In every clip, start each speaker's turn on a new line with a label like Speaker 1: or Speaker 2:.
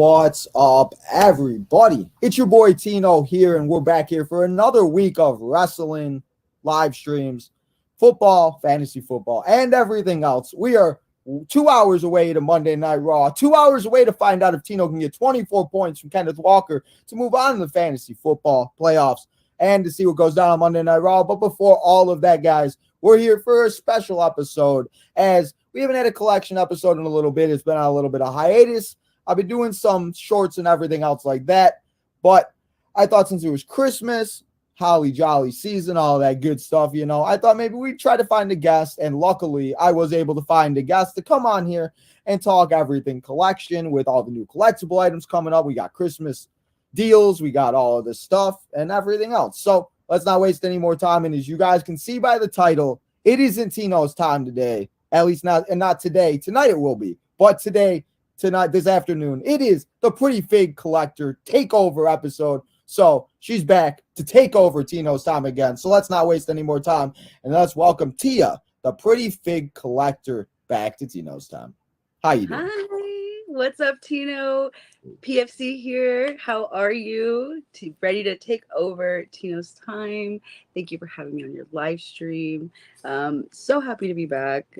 Speaker 1: What's up, everybody? It's your boy Tino here, and we're back here for another week of wrestling, live streams, football, fantasy football, and everything else. We are 2 hours away to Monday Night Raw, 2 hours away to find out if Tino can get 24 points from Kenneth Walker to move on to the fantasy football playoffs and to see what goes down on Monday Night Raw. But before all of that, guys, we're here for a special episode as we haven't had a collection episode in a little bit. It's been on a little bit of hiatus. I've been doing some shorts and everything else like that, but I thought since it was Christmas, holly jolly season, all that good stuff, I thought maybe we'd try to find a guest, and luckily I was able to find a guest to come on here and talk everything collection with all the new collectible items coming up. We got Christmas deals, we got all of this stuff and everything else. So let's not waste any more time, and as you guys can see by the title, it isn't Tino's time today, at least not today. Tonight it will be, but tonight, this afternoon, it is the Pretty Fig Collector takeover episode. So she's back to take over Tino's time again. So let's not waste any more time, and let's welcome Tia, the Pretty Fig Collector, back to Tino's time. How you doing?
Speaker 2: Hi, what's up, Tino? PFC here. How are you? Ready to take over Tino's time. Thank you for having me on your live stream. So happy to be back.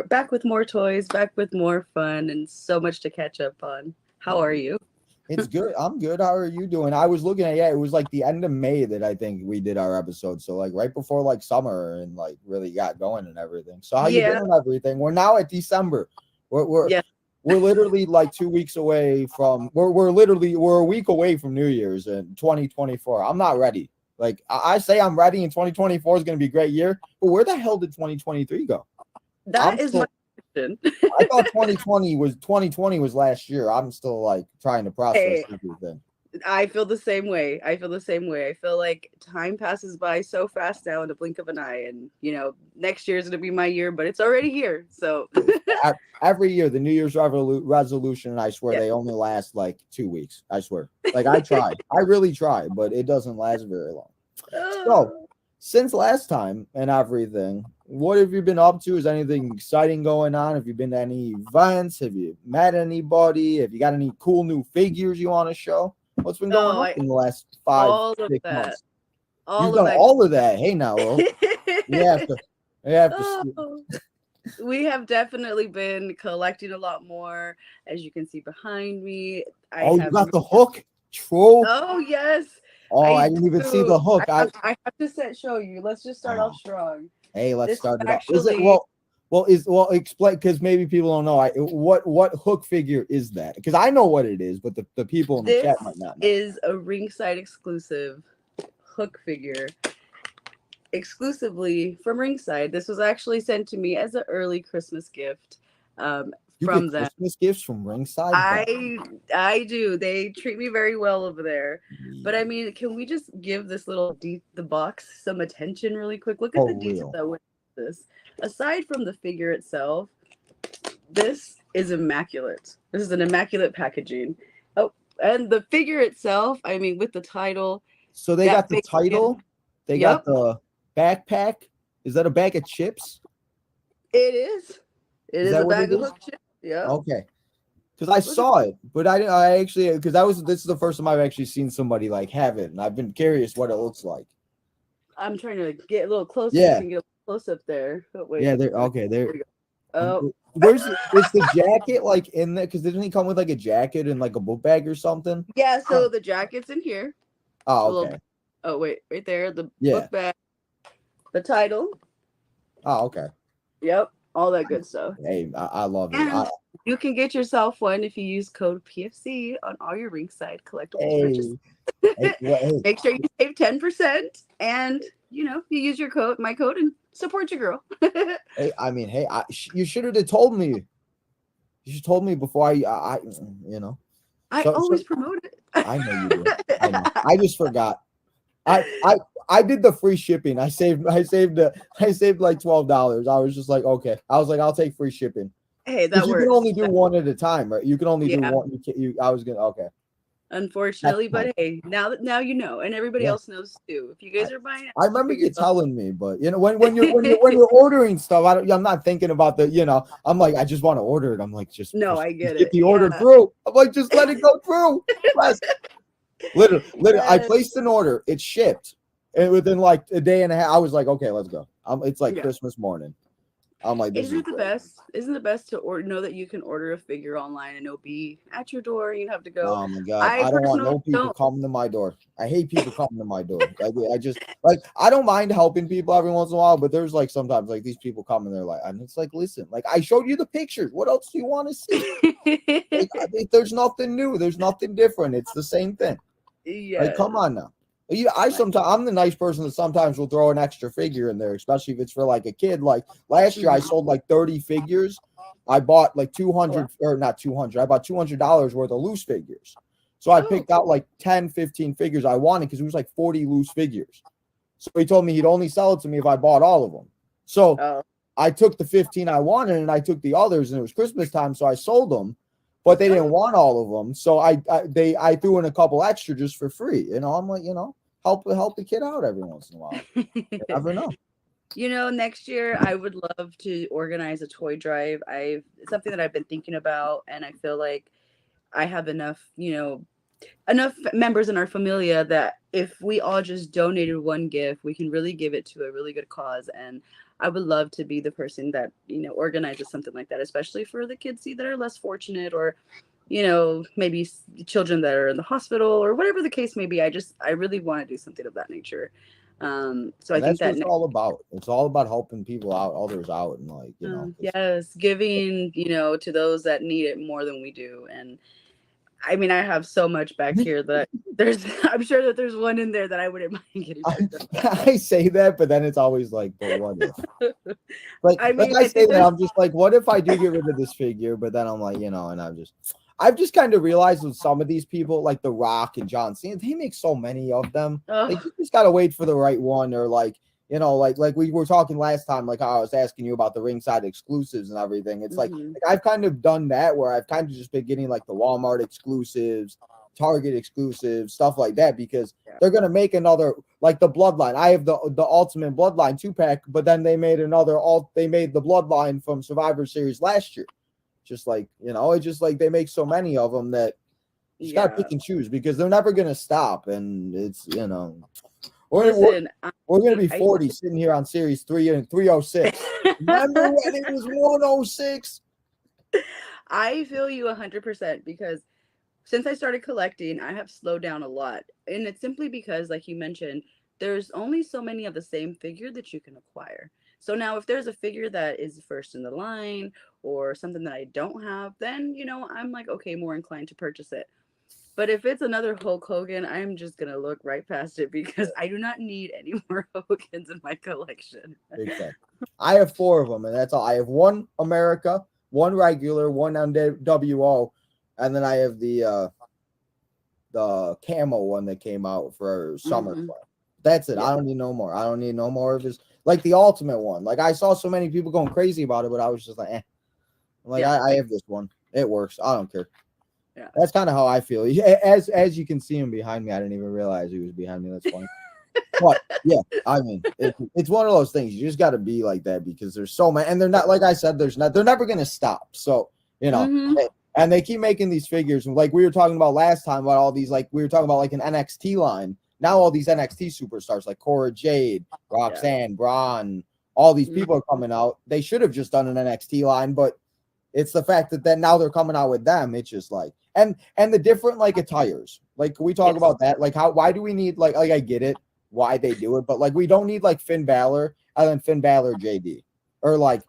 Speaker 2: Back with more toys, back with more fun, and so much to catch up on. How are you?
Speaker 1: It's good. I'm good. How are you doing? I was looking at, it was like the end of May that I think we did our episode. So like right before like summer and like really got going and everything. So how you been and everything? We're now at December. We're literally like 2 weeks away from we're a week away from New Year's in 2024. I'm not ready. Like I say I'm ready, and 2024 is going to be a great year. But where the hell did 2023 go?
Speaker 2: That is my question.
Speaker 1: I thought 2020 was last year. I'm still like trying to process everything.
Speaker 2: I feel the same way. I feel like time passes by so fast now in the blink of an eye, and next year is going to be my year, but it's already here. So
Speaker 1: every year, the New Year's resolution, and I swear they only last like 2 weeks. I swear. Like I try, I really try, but it doesn't last very long. So since last time and everything, what have you been up to? Is anything exciting going on? Have you been to any events? Have you met anybody? Have you got any cool new figures you want to show? What's been going on in the last 5-6 months? You've done all of that. Hey, now,
Speaker 2: we have definitely been collecting a lot more, as you can see behind me.
Speaker 1: You got the hook, troll.
Speaker 2: Oh yes.
Speaker 1: Oh, I didn't even see the hook.
Speaker 2: I have to show you. Let's just start off strong.
Speaker 1: Hey, let's start it off. Explain, because maybe people don't know. What hook figure is that? Because I know what it is, but the people in the chat might not know.
Speaker 2: This is a ringside exclusive hook figure, exclusively from Ringside. This was actually sent to me as an early Christmas gift. From them.
Speaker 1: Christmas gifts from Ringside?
Speaker 2: I do. They treat me very well over there. Yeah. But I mean, can we just give this the box some attention really quick? Look at the detail that went into this. Aside from the figure itself, this is immaculate. This is an immaculate packaging. Oh, and the figure itself, I mean, with the title.
Speaker 1: So they got the title. They got the backpack. Is that a bag of chips?
Speaker 2: It is. It is a bag of hook chips. Yeah.
Speaker 1: Okay. Because I saw it, but I actually, because this is the first time I've actually seen somebody like have it, and I've been curious what it looks like.
Speaker 2: I'm trying to get a little closer.
Speaker 1: Yeah.
Speaker 2: So you can get a close up there. Oh, wait.
Speaker 1: Yeah. There we
Speaker 2: go. Oh.
Speaker 1: Is the jacket like in there? Because didn't he come with like a jacket and like a book bag or something?
Speaker 2: Yeah. So the jacket's in here.
Speaker 1: Oh, okay.
Speaker 2: Wait, right there. The book bag. The title.
Speaker 1: Oh, okay.
Speaker 2: Yep. All that good stuff.
Speaker 1: Hey, I love it.
Speaker 2: You can get yourself one if you use code PFC on all your Ringside collectibles purchases. Make sure you save 10%, and you use my code, and support your girl.
Speaker 1: You should have told me. You should have told me before I
Speaker 2: always promote it.
Speaker 1: I know you do. I know. I just forgot. I did the free shipping. I saved like $12. I was just like, okay. I was like, I'll take free shipping.
Speaker 2: Hey, that works.
Speaker 1: You can only do one at a time, right? You can only do one. I was gonna okay.
Speaker 2: Unfortunately, but hey, now you know, and everybody
Speaker 1: Yeah.
Speaker 2: else knows too. If you guys are buying
Speaker 1: I
Speaker 2: action
Speaker 1: remember you
Speaker 2: figures,
Speaker 1: telling me, but when you're ordering stuff, I'm not thinking about I'm like, I just want to order it. I'm like,
Speaker 2: no, I
Speaker 1: just
Speaker 2: get
Speaker 1: get
Speaker 2: it.
Speaker 1: the order
Speaker 2: Yeah.
Speaker 1: through. I'm like, just let it go through. Press. Literally, I
Speaker 2: Yes.
Speaker 1: placed an order. It shipped, and within like a day and a half, I was like, okay, let's go. It's like
Speaker 2: Yeah.
Speaker 1: Christmas morning. I'm like, this
Speaker 2: Isn't
Speaker 1: is
Speaker 2: it the
Speaker 1: great.
Speaker 2: best? Isn't it the best to know that you can order a figure online and it'll be at your door? You have to go.
Speaker 1: Oh my god,
Speaker 2: I
Speaker 1: I don't want
Speaker 2: personally
Speaker 1: no people
Speaker 2: don't.
Speaker 1: coming to my door. I hate people coming to my door. I just like I don't mind helping people every once in a while, but there's like sometimes like these people come and they're like, and it's like, listen, like I showed you the pictures. What else do you want to see? Like, there's nothing new. There's nothing different. It's the same thing. Like,
Speaker 2: Yes.
Speaker 1: come on now. I'm the nice person that sometimes will throw an extra figure in there, especially if it's for like a kid. Like last year, I sold like 30 figures. I bought like 200 or not 200. I bought $200 worth of loose figures. So I picked out like 10, 15 figures I wanted because it was like 40 loose figures. So he told me he'd only sell it to me if I bought all of them. So I took the 15 I wanted and I took the others, and it was Christmas time, so I sold them. But they didn't want all of them, so I threw in a couple extra just for free. I'm like, help the kid out every once in a while. You never know.
Speaker 2: Next year I would love to organize a toy drive. It's something that I've been thinking about, and I feel like I have enough members in our familia that if we all just donated one gift, we can really give it to a really good cause. And I would love to be the person that, organizes something like that, especially for the kids that are less fortunate, or, maybe children that are in the hospital, or whatever the case may be. I really want to do something of that nature. So I
Speaker 1: And
Speaker 2: think
Speaker 1: that's what
Speaker 2: that
Speaker 1: it's all about. It's all about helping people out, others out, and like
Speaker 2: yes, giving, to those that need it more than we do. And I mean, I have so much back here that I'm sure that there's one in there that I wouldn't mind getting rid of.
Speaker 1: I say that, but then it's always like, but what if? Like,
Speaker 2: I mean,
Speaker 1: I
Speaker 2: I
Speaker 1: say
Speaker 2: think
Speaker 1: that,
Speaker 2: there's,
Speaker 1: I'm just like, what if I do get rid of this figure? But then I'm like, and I've just kind of realized with some of these people, like The Rock and John Cena, they make so many of them. Like, you just gotta wait for the right one, or like, like we were talking last time, like how I was asking you about the ringside exclusives and everything. It's like I've kind of done that where I've kind of just been getting like the Walmart exclusives, Target exclusives, stuff like that, because they're gonna make another, like the Bloodline. I have the Ultimate Bloodline 2-pack, but then they made the Bloodline from Survivor Series last year. Just like, it's just like they make so many of them that you just gotta pick and choose, because they're never gonna stop. And it's
Speaker 2: listen,
Speaker 1: we're gonna be 40 sitting here on series 306. Remember when it was 106?
Speaker 2: I feel you 100%, because since I started collecting, I have slowed down a lot. And it's simply because, like you mentioned, there's only so many of the same figure that you can acquire. So now if there's a figure that is first in the line, or something that I don't have, then, I'm like, okay, more inclined to purchase it. But if it's another Hulk Hogan, I'm just going to look right past it, because I do not need any more Hogans in my collection.
Speaker 1: Exactly. I have 4 of them, and that's all. I have one America, one regular, one WO, and then I have the camo one that came out for SummerSlam. That's it. I don't need no more. I don't need no more of his, like the Ultimate one. Like, I saw so many people going crazy about it, but I was just like, Like, I have this one. It works. I don't care. Yeah. That's kind of how I feel. As you can see him behind me, I didn't even realize he was behind me. That's funny. But yeah, I mean, it's one of those things. You just got to be like that, because there's so many, and they're not, like I said, they're never going to stop. So, and they keep making these figures. Like we were talking about last time about all these, like we were talking about like an NXT line. Now all these NXT superstars like Cora Jade, Roxanne, Braun, all these people are coming out. They should have just done an NXT line, but it's the fact that then now they're coming out with them. It's just like, and the different like attires. Like, can we talk about that? Like, why do we need like I get it why they do it, but like we don't need like Finn Balor and then Finn Balor JD, or like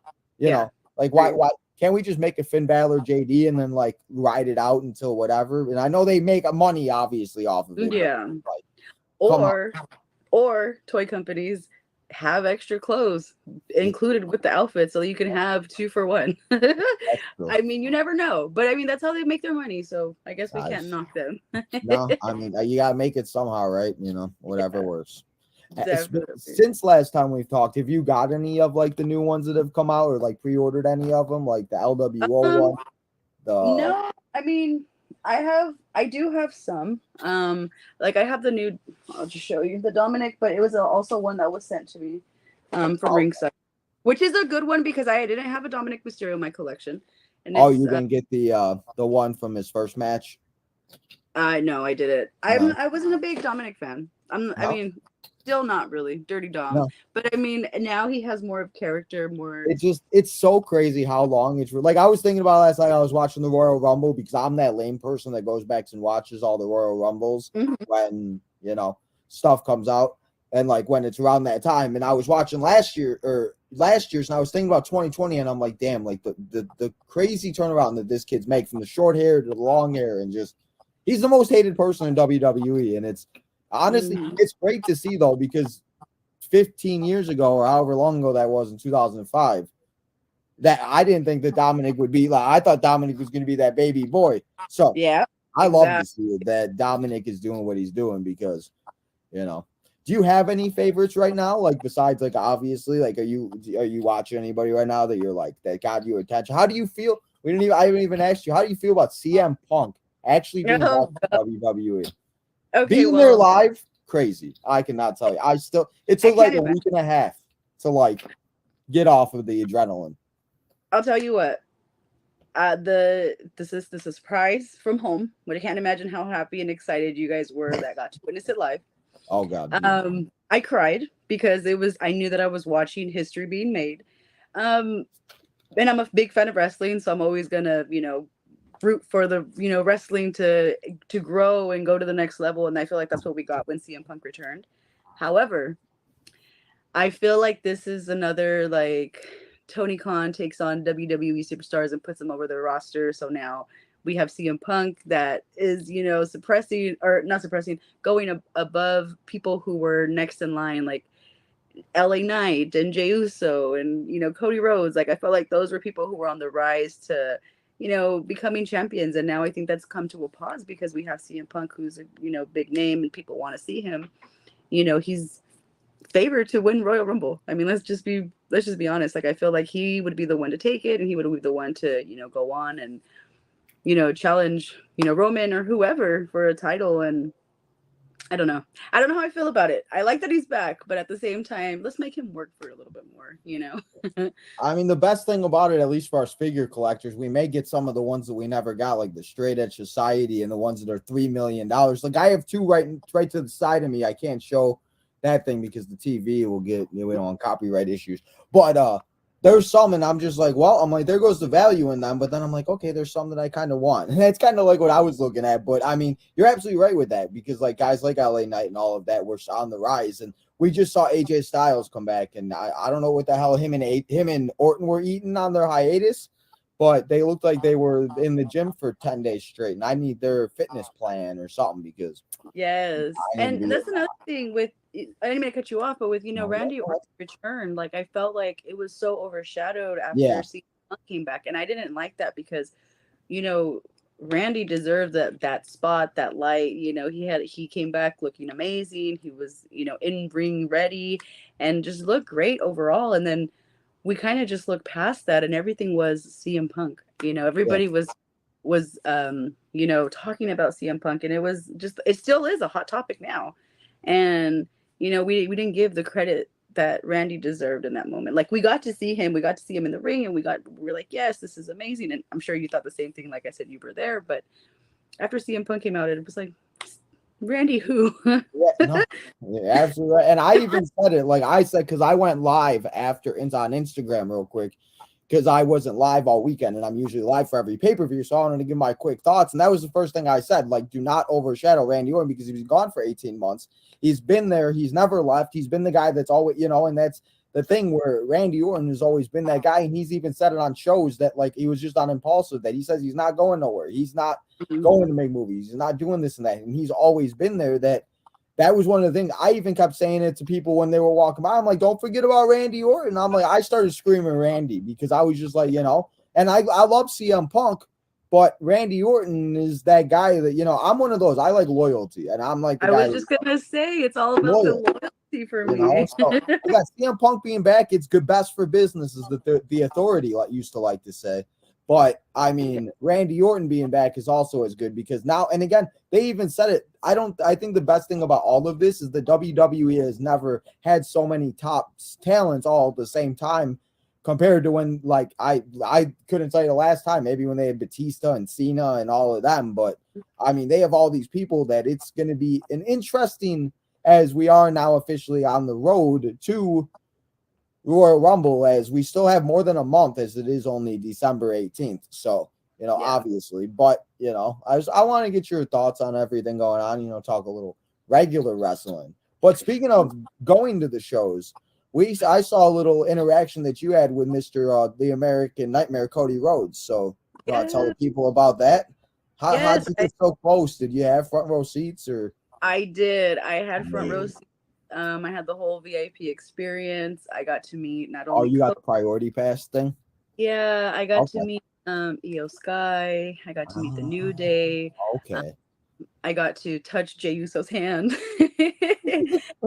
Speaker 1: like why can't we just make a Finn Balor JD and then like ride it out until whatever? And I know they make money obviously off of it.
Speaker 2: Yeah.
Speaker 1: Like,
Speaker 2: or toy companies have extra clothes included with the outfit, so you can have 2 for 1. I mean, you never know, but I mean, that's how they make their money. So I guess we can't knock them.
Speaker 1: No, I mean, you gotta make it somehow, right? Whatever works.
Speaker 2: Definitely.
Speaker 1: Since last time we've talked, have you got any of like the new ones that have come out, or like pre-ordered any of them, like the LWO one?
Speaker 2: No, I mean, I do have some. Like I have the new. I'll just show you the Dominic, but it was also one that was sent to me, from
Speaker 1: Oh,
Speaker 2: Ringside, which is a good one because I didn't have a Dominic Mysterio in my collection, and
Speaker 1: oh,
Speaker 2: it's
Speaker 1: you didn't get the one from his first match?
Speaker 2: I no, I did it.
Speaker 1: No,
Speaker 2: I wasn't a big Dominic fan. I
Speaker 1: no,
Speaker 2: mean, still not really. Dirty Dom.
Speaker 1: no.
Speaker 2: But I mean, now he has more of character, more.
Speaker 1: It's so crazy how long it's like. I was thinking about last night. I was watching the Royal Rumble because I'm that lame person that goes back and watches all the Royal Rumbles
Speaker 2: Mhm.
Speaker 1: when stuff comes out, and like when it's around that time. And I was watching last year's, and I was thinking about 2020, and I'm like, damn, like the crazy turnaround that this kid's make from the short hair to the long hair, and just he's the most hated person in WWE, and it's honestly it's great to see though because 15 years ago or however long ago that was in 2005, that I didn't think that Dominic would be like, I thought Dominic was going to be that baby boy. So
Speaker 2: Yeah,
Speaker 1: I love to
Speaker 2: exactly.
Speaker 1: see it, that Dominic is doing what he's doing because, do you have any favorites right now? Like besides, like obviously, like are you watching anybody right now that you're like that got you attention? How do you feel? I haven't even asked you. How do you feel about CM Punk actually being back
Speaker 2: Oh,
Speaker 1: in WWE?
Speaker 2: okay,
Speaker 1: Being there
Speaker 2: well,
Speaker 1: live, crazy. I cannot tell you. It
Speaker 2: I
Speaker 1: took like
Speaker 2: can't
Speaker 1: a
Speaker 2: imagine.
Speaker 1: week and a half to like get off of the adrenaline.
Speaker 2: I'll tell you what. This is a surprise from home, but I can't imagine how happy and excited you guys were that got to witness it live.
Speaker 1: Oh God. Yeah.
Speaker 2: I cried because I knew that I was watching history being made. Um, and I'm a big fan of wrestling, so I'm always gonna, root for the, wrestling to grow and go to the next level. And I feel like that's what we got when CM Punk returned. However, I feel like this is another like Tony Khan takes on WWE superstars and puts them over their roster. So now we have CM Punk that is, suppressing or not suppressing, going above people who were next in line, like LA Knight and Jey Uso and Cody Rhodes. Like I felt like those were people who were on the rise to becoming champions, and now I think that's come to a pause because we have CM Punk, who's a big name and people want to see him. He's favored to win Royal Rumble. I mean, let's just be honest. Like I feel like he would be the one to take it, and he would be the one to go on and challenge Roman or whoever for a title. And I don't know. I don't know how I feel about it. I like that he's back, but at the same time, let's make him work for a little bit more.
Speaker 1: I mean, the best thing about it, at least for us figure collectors, we may get some of the ones that we never got, like the Straight Edge Society and the ones that are $3 million. Like I have two right to the side of me. I can't show that thing because the TV will get on copyright issues. But there's some, and I'm just like, well, I'm like, there goes the value in them. But then I'm like, okay, there's some that I kind of want, and that's kind of like what I was looking at. But I mean, you're absolutely right with that because like guys like LA Knight and all of that were on the rise, and we just saw AJ Styles come back, and I don't know what the hell him and Orton were eating on their hiatus, but they looked like they were in the gym for 10 days straight, and I need their fitness plan or something because
Speaker 2: Yes,
Speaker 1: I need to
Speaker 2: and
Speaker 1: be.
Speaker 2: that's another thing with. I didn't mean to cut you off, but with
Speaker 1: No,
Speaker 2: Randy Orton's return, like I felt like it was so overshadowed
Speaker 1: yeah,
Speaker 2: after CM Punk came back, and I didn't like that because you know, Randy deserved that spot, that light. He came back looking amazing. He was, in ring ready and just looked great overall. And then we kind of just looked past that and everything was CM Punk.
Speaker 1: yeah,
Speaker 2: Everybody was talking about CM Punk, and it still is a hot topic now. And we didn't give the credit that Randy deserved in that moment. Like we got to see him in the ring, and we're like, yes, this is amazing. And I'm sure you thought the same thing. Like I said, you were there, but after CM Punk came out, it was like, Randy who?
Speaker 1: yeah, no, yeah, absolutely right. And I even said it, like I said, because I went live after on Instagram real quick because I wasn't live all weekend, and I'm usually live for every pay-per-view, so I wanted to give my quick thoughts. And that was the first thing I said, like, do not overshadow Randy Orton because he was gone for 18 months. He's been there. He's never left. He's been the guy that's always, and that's the thing where Randy Orton has always been that guy. And he's even said it on shows that, like, he was just on Impulsive, that he says he's not going nowhere. He's not going to make movies. He's not doing this and that. And he's always been there. That was one of the things. I even kept saying it to people when they were walking by. I'm like, don't forget about Randy Orton. I'm like, I started screaming Randy because I was just like, and I love CM Punk, but Randy Orton is that guy that, I'm one of those. I like loyalty, and I'm like the
Speaker 2: I
Speaker 1: guy
Speaker 2: was just gonna say it's all about
Speaker 1: loyal,
Speaker 2: the loyalty for me.
Speaker 1: So I got CM Punk being back. It's good, best for business, is the authority used to like to say. But I mean, Randy Orton being back is also as good because now, and again, they even said it. I think the best thing about all of this is the WWE has never had so many top talents all at the same time compared to when, like, I couldn't tell you the last time, maybe when they had Batista and Cena and all of them. But I mean, they have all these people that it's going to be an interesting, as we are now officially on the road to Royal Rumble, as we still have more than a month, as it is only December 18th. So, obviously, but I want to get your thoughts on everything going on, talk a little regular wrestling. But speaking of going to the shows, I saw a little interaction that you had with Mr. The American Nightmare, Cody Rhodes. So, you want to tell the people about that? How did you get so close? Did you have front row seats or?
Speaker 2: I did. I had front row seats. I had the whole VIP experience. I got to meet not only.
Speaker 1: Oh, you got the priority pass thing?
Speaker 2: Yeah, I got to meet Io Sky. I got to meet the New Day.
Speaker 1: Okay.
Speaker 2: I got to touch Jey Uso's hand.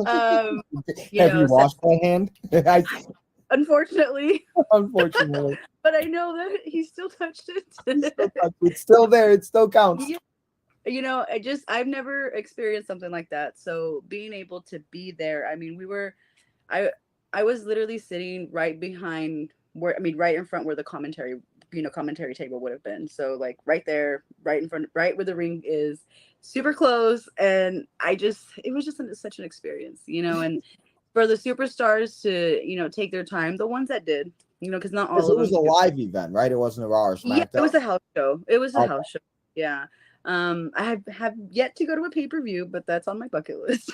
Speaker 1: Have you washed my hand?
Speaker 2: Unfortunately.
Speaker 1: Unfortunately.
Speaker 2: But I know that he still touched it.
Speaker 1: It's still there. It still counts.
Speaker 2: Yeah. I've never experienced something like that. So being able to be there, I mean, I was literally sitting right behind right in front where the commentary table would have been. So like right there, right in front, right where the ring is, super close. And it was just such an experience, and for the superstars to, take their time, the ones that did, because not all of them.
Speaker 1: It was a live event, right? It wasn't a Raw or SmackDown.
Speaker 2: Yeah, it was a house show. House show. Yeah. I have yet to go to a pay-per-view, but that's on my bucket list.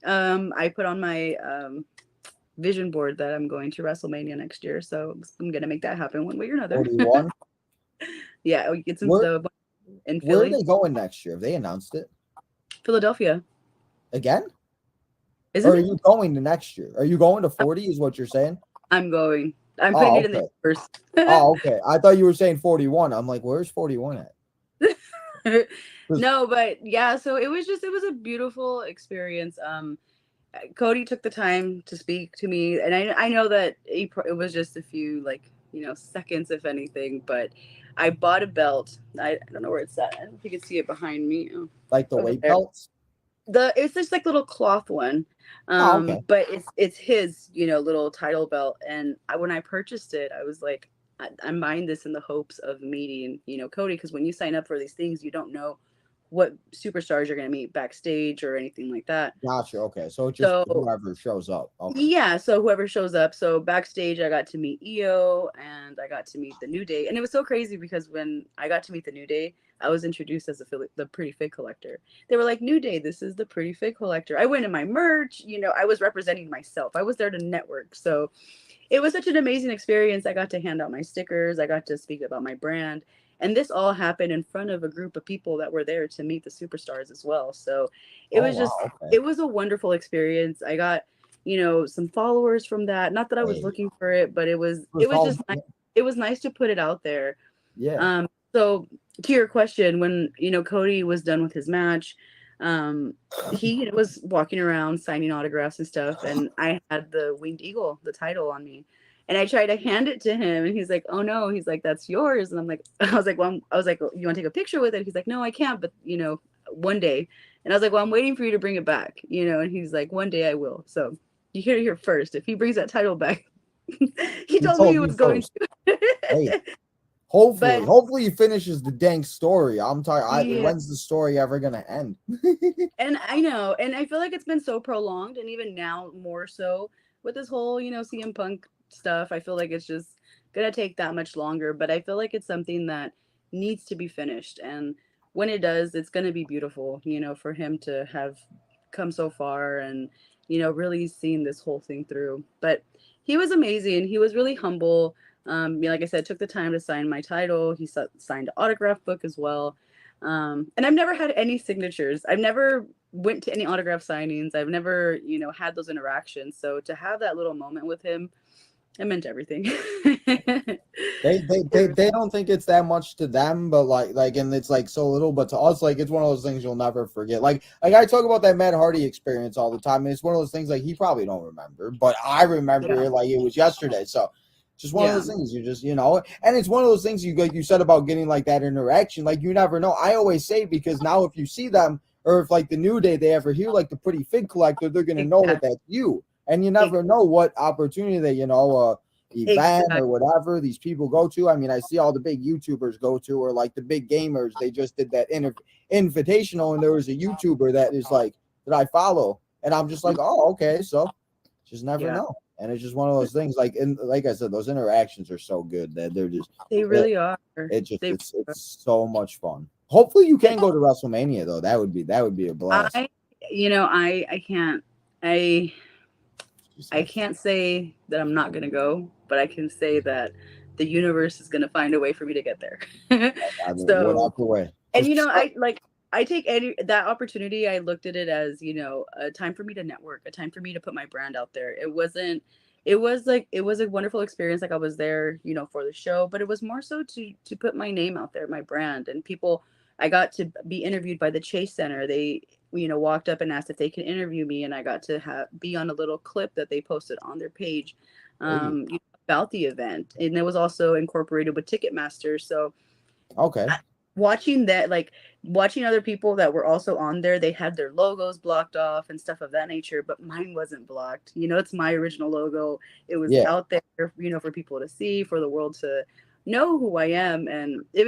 Speaker 2: I put on my vision board that I'm going to WrestleMania next year, so I'm gonna make that happen one way or another.
Speaker 1: 41?
Speaker 2: Yeah, it's in Philly.
Speaker 1: Where are they going next year? Have they announced it?
Speaker 2: Philadelphia.
Speaker 1: Again?
Speaker 2: Or
Speaker 1: are you going to next year? Are you going to 40 is what you're saying?
Speaker 2: I'm going. I'm putting it in the first.
Speaker 1: Okay. I thought you were saying 41. I'm like, where's 41 at?
Speaker 2: No, but yeah, so it was a beautiful experience. Cody took the time to speak to me, and I know that it was just a few seconds, if anything, but I bought a belt. I don't know where it's at. I don't know if you can see it behind me.
Speaker 1: Like the weight belts?
Speaker 2: It's just like little cloth one.
Speaker 1: Okay.
Speaker 2: But it's his, little title belt. And when I purchased it, I was like, I'm buying this in the hopes of meeting, Cody, because when you sign up for these things, you don't know what superstars you're going to meet backstage or anything like that.
Speaker 1: Gotcha. Okay. So it's just whoever shows up. Okay.
Speaker 2: Yeah. So whoever shows up. So backstage, I got to meet Io and I got to meet the New Day. And it was so crazy because when I got to meet the New Day, I was introduced as the Pretty Fig Collector. They were like, New Day, this is the Pretty Fig Collector. I went in my merch, I was representing myself. I was there to network. So it was such an amazing experience. I got to hand out my stickers. I got to speak about my brand. And this all happened in front of a group of people that were there to meet the superstars as well. So it was it was a wonderful experience. I got, some followers from that. Not that I was looking for it, but it was just nice. It was nice to put it out there.
Speaker 1: Yeah.
Speaker 2: So to your question, when, Cody was done with his match, he was walking around signing autographs and stuff. And I had the Winged Eagle, the title on me. And I tried to hand it to him, and he's like, "Oh no!" He's like, "That's yours." And I'm like, "I was like, you want to take a picture with it?" He's like, "No, I can't, but one day." And I was like, "Well, I'm waiting for you to bring it back, And he's like, "One day I will." So you hear it here first. If he brings that title back, he told me he was going to.
Speaker 1: Hey, hopefully he finishes the dang story. I'm tired. Yeah. When's the story ever gonna end?
Speaker 2: And I know, and I feel like it's been so prolonged, and even now more so with this whole, CM Punk stuff. I feel like it's just gonna take that much longer, but I feel like it's something that needs to be finished, and when it does, it's gonna be beautiful, for him to have come so far and really seen this whole thing through. But he was amazing. He was really humble. Like I said, took the time to sign my title. He signed an autograph book as well. And I've never had any signatures. I've never went to any autograph signings. I've never had those interactions. So to have that little moment with him, it meant everything.
Speaker 1: they don't think it's that much to them, but and it's like so little, but to us, like it's one of those things you'll never forget. Like I talk about that Matt Hardy experience all the time, and it's one of those things like he probably don't remember, but I remember it like it was yesterday. So Just one of those things. You just, and it's one of those things like you said about getting like that interaction. Like you never know. I always say, because now if you see them, or if like the New Day they ever hear like the Pretty Fig Collector, they're gonna know that that's you. And you never know what opportunity that event or whatever these people go to. I mean, I see all the big YouTubers go to, or like the big gamers. They just did that invitational, and there was a YouTuber that is like that I follow, and I'm just like, oh, okay, so just never know. And it's just one of those things. Like, and like I said, those interactions are so good that
Speaker 2: they really are.
Speaker 1: It's so much fun. Hopefully, you can go to WrestleMania though. That would be a blast.
Speaker 2: I can't. I can't say that I'm not gonna go, but I can say that the universe is gonna find a way for me to get there. So,
Speaker 1: way.
Speaker 2: And I take that opportunity. I looked at it as a time for me to network, a time for me to put my brand out there. It was a wonderful experience. Like I was there, for the show, but it was more so to put my name out there, my brand, and people. I got to be interviewed by the Chase Center. They walked up and asked if they can interview me, and I got to be on a little clip that they posted on their page about the event, and it was also incorporated with Ticketmaster. So watching that, like watching other people that were also on there, they had their logos blocked off and stuff of that nature, but mine wasn't blocked. It's my original logo. It was out there, for people to see, for the world to know who I am. And it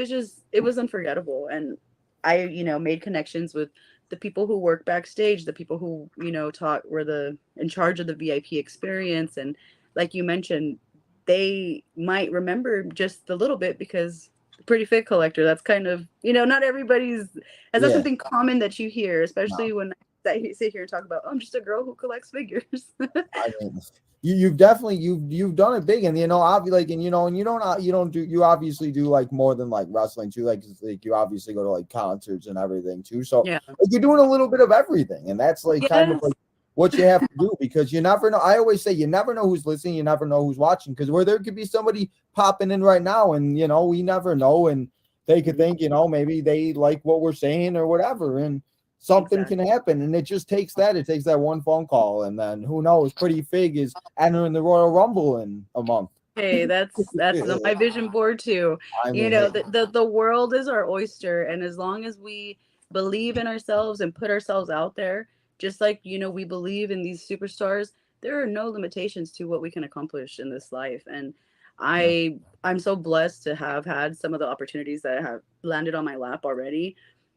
Speaker 2: was unforgettable. And I, made connections with the people who work backstage, the people who, were in charge of the VIP experience. And like you mentioned, they might remember just a little bit because Pretty Fit Collector, that's kind of, not everybody's, that's not something common that you hear, especially when I sit here and talk about, oh, I'm just a girl who collects figures.
Speaker 1: I mean, you've definitely you've done it big, and obviously, like, and you obviously do like more than like wrestling too, like you obviously go to like concerts and everything too, so like, you're doing a little bit of everything, and that's like kind of like what you have to do, because you never know. I always say you never know who's listening, you never know who's watching, because where there could be somebody popping in right now, and we never know, and they could think maybe they like what we're saying or whatever, and something can happen, and it just takes that. It takes that one phone call, and then who knows? Pretty Fig is entering the Royal Rumble in a month.
Speaker 2: Hey, that's on my vision board too. I mean, the world is our oyster, and as long as we believe in ourselves and put ourselves out there, just like we believe in these superstars, there are no limitations to what we can accomplish in this life. And I'm so blessed to have had some of the opportunities that have landed on my lap already.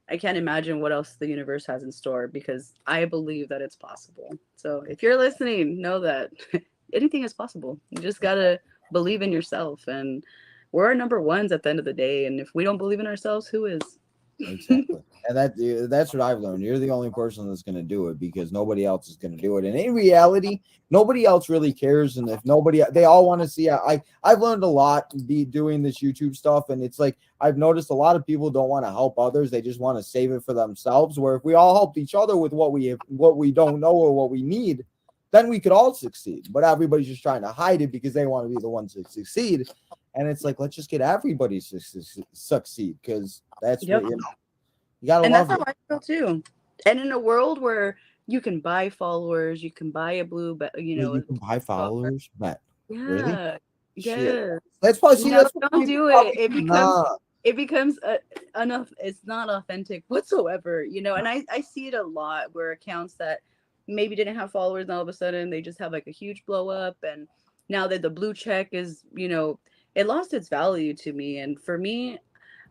Speaker 2: I can't imagine what else the universe has in store, because I believe that it's possible. So if you're listening, know that anything is possible. You just gotta believe in yourself, and we're our number ones at the end of the day. And if we don't believe in ourselves, who is?
Speaker 1: Exactly. And that's what I've learned. You're the only person that's going to do it, because nobody else is going to do it. And in reality, nobody else really cares. And if they all want to see. I've learned a lot doing this YouTube stuff, and it's like I've noticed a lot of people don't want to help others. They just want to save it for themselves. Where if we all helped each other with what we don't know or what we need, then we could all succeed. But everybody's just trying to hide it because they want to be the ones that succeed. And it's like, let's just get everybody to succeed, because that's what you gotta love.
Speaker 2: And that's how I feel too. And in a world where you can buy followers, you can buy a blue,
Speaker 1: you can buy followers, but really,
Speaker 2: yeah.
Speaker 1: That's probably
Speaker 2: don't do it. It becomes enough. It's not authentic whatsoever, And I see it a lot where accounts that maybe didn't have followers, and all of a sudden they just have like a huge blow up, and now that the blue check is, it lost its value to me. And for me,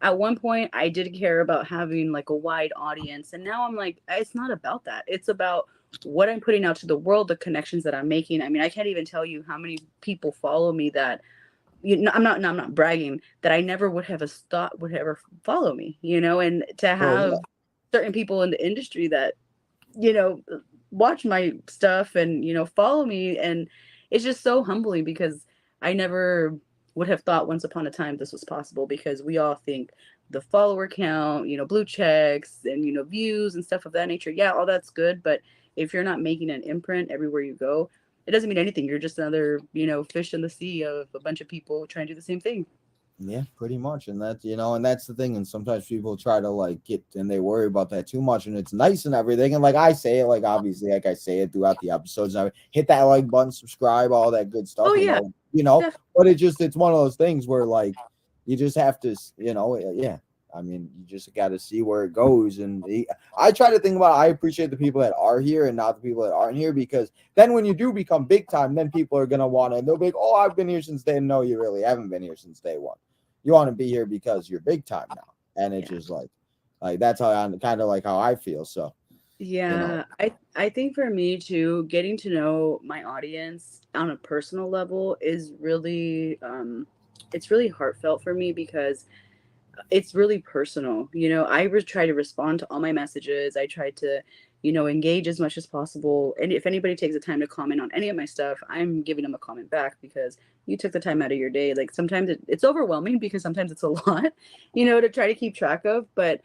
Speaker 2: at one point, I did care about having like a wide audience. And now I'm like, it's not about that. It's about what I'm putting out to the world, the connections that I'm making. I mean, I can't even tell you how many people follow me that, I'm not bragging, that I never would have thought would ever follow me, and to have certain people in the industry that, watch my stuff and, follow me. And it's just so humbling, because I never would have thought once upon a time this was possible, because we all think the follower count, blue checks and, views and stuff of that nature. Yeah, all that's good. But if you're not making an imprint everywhere you go, it doesn't mean anything. You're just another, fish in the sea of a bunch of people trying to do the same thing.
Speaker 1: Yeah, pretty much. And that, and that's the thing. And sometimes people try to like get and they worry about that too much. And it's nice and everything. And like I say it, like obviously, like I say it throughout the episodes. And I hit that like button, subscribe, all that good stuff,
Speaker 2: Oh yeah,
Speaker 1: but it's one of those things where like you just have to, yeah. I mean, you just got to see where it goes. And I try to think about, I appreciate the people that are here and not the people that aren't here, because then when you do become big time, then people are going to want to, they'll be like, oh, I've been here since day. No, you really haven't been here since day one. You want to be here because you're big time now. And it's just like that's how I'm kind of like how I feel. So,
Speaker 2: yeah, I think for me too, getting to know my audience on a personal level is really it's really heartfelt for me because it's really personal. I try to respond to all my messages. I try to, engage as much as possible. And if anybody takes the time to comment on any of my stuff, I'm giving them a comment back because you took the time out of your day. Like sometimes it's overwhelming because sometimes it's a lot, to try to keep track of. But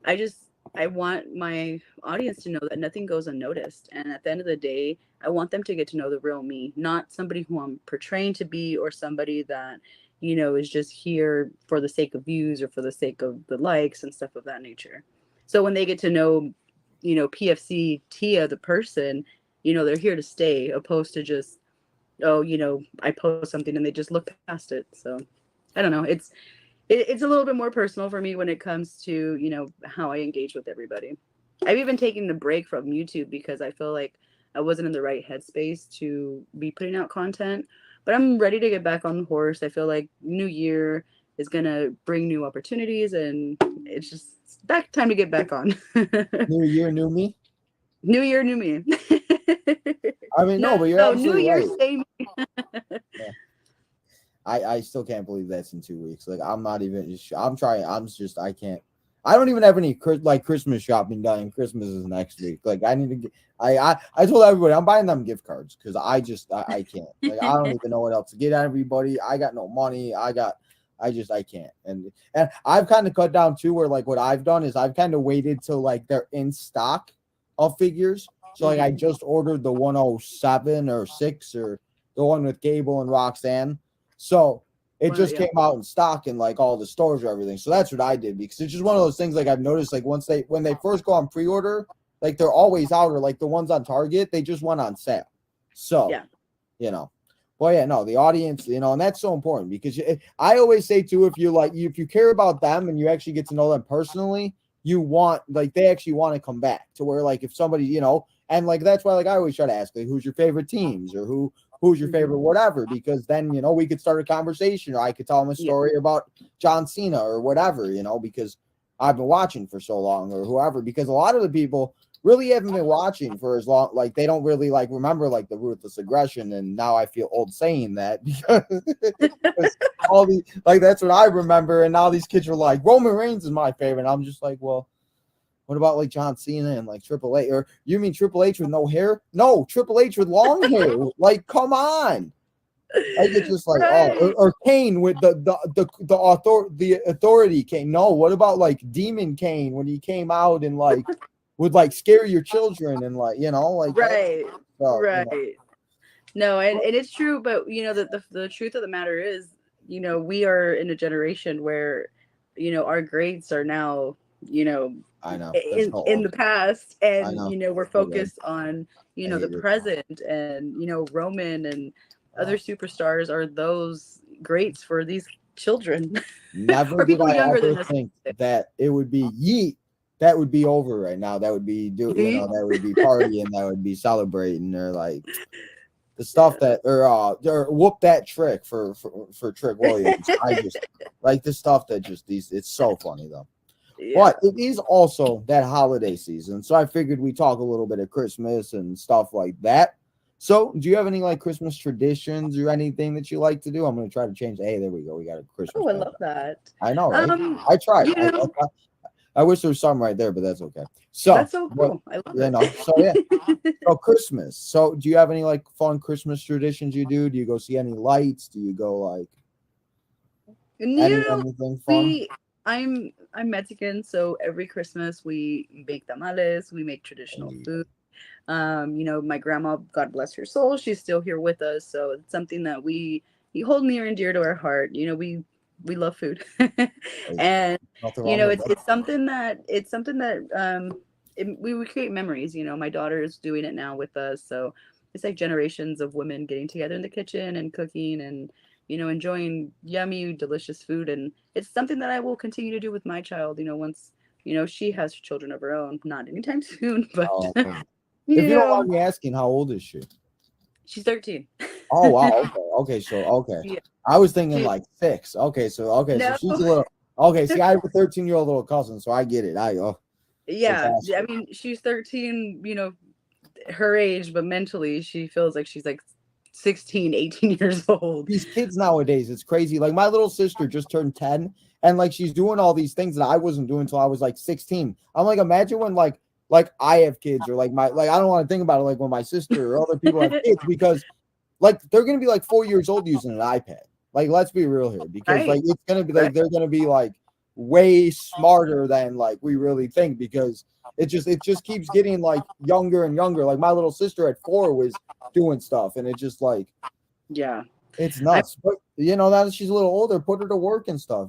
Speaker 2: I just, I want my audience to know that nothing goes unnoticed. And at the end of the day, I want them to get to know the real me, not somebody who I'm portraying to be or somebody that, is just here for the sake of views or for the sake of the likes and stuff of that nature. So when they get to know, PFC Tia, the person, they're here to stay, opposed to just, oh, I post something and they just look past it. So I don't know. It's a little bit more personal for me when it comes to, how I engage with everybody. I've even taken a break from YouTube because I feel like I wasn't in the right headspace to be putting out content. But I'm ready to get back on the horse. I feel like new year is gonna bring new opportunities, and it's back time to get back on.
Speaker 1: new year, new me.
Speaker 2: New year, new me.
Speaker 1: I mean, no, but you're
Speaker 2: no, new
Speaker 1: absolutely
Speaker 2: year,
Speaker 1: right.
Speaker 2: same.
Speaker 1: Yeah. I still can't believe that's in 2 weeks. Like I'm not even. I'm trying. I can't. I don't even have any like Christmas shopping done. And Christmas is next week. Like I need to get. I told everybody I'm buying them gift cards because I can't. Like I don't even know what else to get everybody. I got no money. I can't. And I've kind of cut down too. Where like what I've done is I've kind of waited till like they're in stock of figures. So like I just ordered the 107 or 6 or the one with Gable and Roxanne. So it just came out in stock in like all the stores or everything. So that's what I did because it's just one of those things like I've noticed like when they first go on pre-order, like they're always out, or like the ones on Target, they just went on sale. So, well, yeah, no, the audience, and that's so important because I always say too, if you care about them and you actually get to know them personally, you want like they actually want to come back to where like if somebody, and like that's why like I always try to ask like who's your favorite teams or who's your favorite whatever, because then we could start a conversation, or I could tell them a story about John Cena or whatever, because I've been watching for so long, or whoever, because a lot of the people really haven't been watching for as long, like they don't really like remember like the ruthless aggression. And now I feel old saying that because all the like that's what I remember, and now these kids are like Roman Reigns is my favorite. And I'm just like, well, what about like John Cena and like Triple H? Or you mean Triple H with no hair? No, Triple H with long hair. Like, come on. Like it's just like or Kane with the authority Kane. No, what about like Demon Kane when he came out and like would like scare your children and like like
Speaker 2: right. No, and it's true, but the truth of the matter is, we are in a generation where, our grades are now,
Speaker 1: I know
Speaker 2: in the past, and we're
Speaker 1: so
Speaker 2: focused on the present, and Roman and other superstars are those greats for these children.
Speaker 1: Never did I ever think that it would be yeet. That would be over right now. That would be that would be partying, that would be celebrating, or like the stuff that or whoop that trick for Trick Williams. I just like the stuff that just it's so funny though. But it is also that holiday season. So I figured we talk a little bit of Christmas and stuff like that. So do you have any like Christmas traditions or anything that you like to do? I'm going to try to change. Hey, there we go. We got a Christmas.
Speaker 2: Oh, I love that.
Speaker 1: I know, right? I tried. I wish there was something right there, but that's okay. So
Speaker 2: that's so cool. I love it.
Speaker 1: So yeah. So Christmas. So do you have any like fun Christmas traditions you do? Do you go see any lights? Do you go like anything fun?
Speaker 2: I'm Mexican, so every Christmas we make tamales, we make traditional food. My grandma, God bless her soul, she's still here with us, so it's something that we hold near and dear to our heart. We we love food.
Speaker 1: Like,
Speaker 2: And
Speaker 1: nothing
Speaker 2: you
Speaker 1: wrong
Speaker 2: know,
Speaker 1: with that.
Speaker 2: it's something that we create memories. You know, my daughter is doing it now with us, so it's like generations of women getting together in the kitchen and cooking and enjoying yummy, delicious food. And it's something that I will continue to do with my child. Once she has children of her own, not anytime soon, but
Speaker 1: Oh, man. If
Speaker 2: you
Speaker 1: you don't
Speaker 2: know,
Speaker 1: mind me asking, how old is she?
Speaker 2: she's 13.
Speaker 1: Oh wow, okay, okay, so okay.
Speaker 2: Yeah.
Speaker 1: I was thinking
Speaker 2: She,
Speaker 1: like 6. So
Speaker 2: no.
Speaker 1: she's a little okay. See, I have a 13-year-old little cousin, so I get it. It's
Speaker 2: Yeah, I
Speaker 1: awesome.
Speaker 2: mean, she's 13, her age, but mentally she feels like she's like 16, 18 years old.
Speaker 1: These kids nowadays, it's crazy. Like my little sister just turned 10, and like she's doing all these things that I wasn't doing until I was like 16. I'm like, imagine when like I have kids, or like I don't want to think about it like when my sister or other people have kids, because like they're gonna be like 4 years old using an iPad. Like, let's be real here, because
Speaker 2: Right.
Speaker 1: like it's gonna be
Speaker 2: Right.
Speaker 1: like they're gonna be like way smarter than like we really think, because it just keeps getting like younger and younger. Like my little sister at 4 was doing stuff, and it's just like
Speaker 2: Yeah.
Speaker 1: it's
Speaker 2: I
Speaker 1: nuts. But now that she's a little older, put her to work and stuff.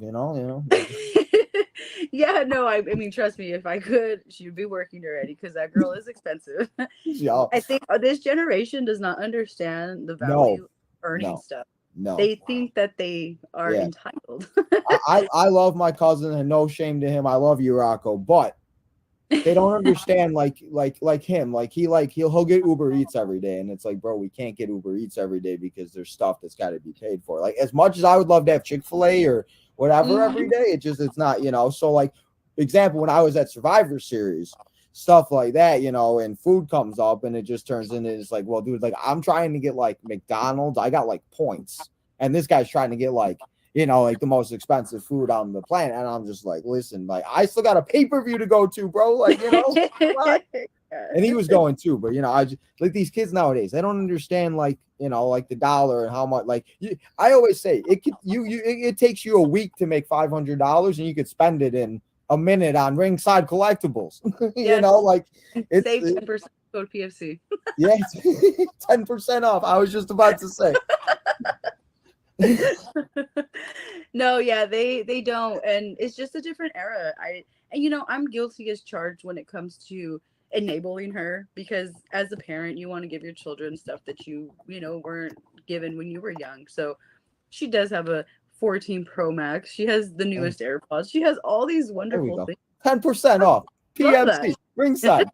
Speaker 2: Yeah, no, I mean, trust me, if I could, she'd be working already because that girl is expensive.
Speaker 1: Yeah,
Speaker 2: I think this generation does not understand the
Speaker 1: no,
Speaker 2: value of earning
Speaker 1: no,
Speaker 2: stuff.
Speaker 1: no.
Speaker 2: They think that they are
Speaker 1: Yeah,
Speaker 2: entitled.
Speaker 1: I love my cousin, and no shame to him. I love you, Rocco, but they don't understand like him. Like he'll get Uber Eats every day, and it's like, bro, we can't get Uber Eats every day because there's stuff that's got to be paid for. Like, as much as I would love to have Chick-fil-A or whatever every
Speaker 2: Mhm.
Speaker 1: day, it's not. So like, example, when I was at Survivor Series, stuff like that, and food comes up, and it just turns into, it's like, well, dude, like I'm trying to get like McDonald's, I got like points, and this guy's trying to get like the most expensive food on the planet. And I'm just like, listen, like I still got a pay-per-view to go to, bro. Like, what? And he was going too, but I just like these kids nowadays, they don't understand like the dollar and how much I always say it takes you a week to make $500, and you could spend it in a minute on ringside collectibles.
Speaker 2: Yes,
Speaker 1: Like it's
Speaker 2: save 10% go to PFC.
Speaker 1: yeah, 10% off. I was just about to say.
Speaker 2: No, yeah, they don't, and it's just a different era. I'm guilty as charged when it comes to enabling her, because as a parent, you want to give your children stuff that weren't given when you were young. So she does have a 14 Pro Max. She has the
Speaker 1: Hey,
Speaker 2: newest AirPods. She has all these
Speaker 1: there we
Speaker 2: wonderful
Speaker 1: go.
Speaker 2: things.
Speaker 1: 10% off.
Speaker 2: Love that.
Speaker 1: PMC ringside.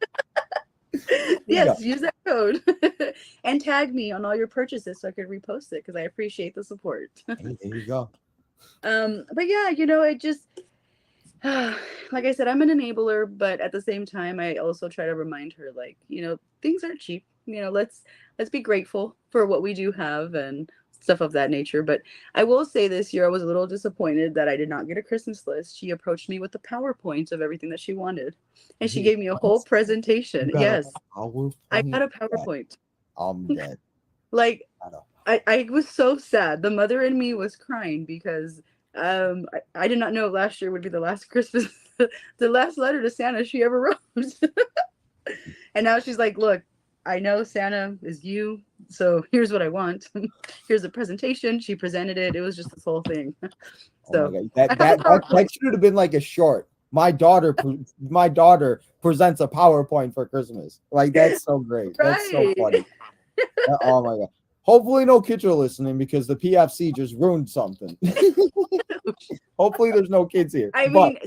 Speaker 1: There you go.
Speaker 2: Yes, use that code and tag me on all your purchases so I could repost it because I appreciate the support.
Speaker 1: Hey, there you go.
Speaker 2: But yeah, it just like I said, I'm an enabler, but at the same time, I also try to remind her, like, things aren't cheap. Let's be grateful for what we do have and stuff of that nature. But I will say this year, I was a little disappointed that I did not get a Christmas list. She approached me with the PowerPoint of everything that she wanted, and she gave me a whole
Speaker 1: What? You
Speaker 2: presentation.
Speaker 1: got a
Speaker 2: Yes, I
Speaker 1: PowerPoint?
Speaker 2: got a
Speaker 1: Yeah,
Speaker 2: PowerPoint.
Speaker 1: I'm dead.
Speaker 2: Like,
Speaker 1: I know.
Speaker 2: I was so sad. The mother in me was crying because I did not know last year would be the last Christmas, the last letter to Santa she ever wrote. And now she's like, look, I know Santa is you, so here's what I want. Here's a presentation. She presented it. It was just this whole thing.
Speaker 1: Oh my
Speaker 2: So
Speaker 1: god,
Speaker 2: I
Speaker 1: that
Speaker 2: have a
Speaker 1: that that,
Speaker 2: PowerPoint.
Speaker 1: that should have been like a short. My daughter presents a PowerPoint for Christmas. Like, that's so great. That's so
Speaker 2: Right.
Speaker 1: funny. Oh my god. Hopefully no kids are listening, because the PFC just ruined something. Hopefully there's no kids here.
Speaker 2: I
Speaker 1: But
Speaker 2: mean,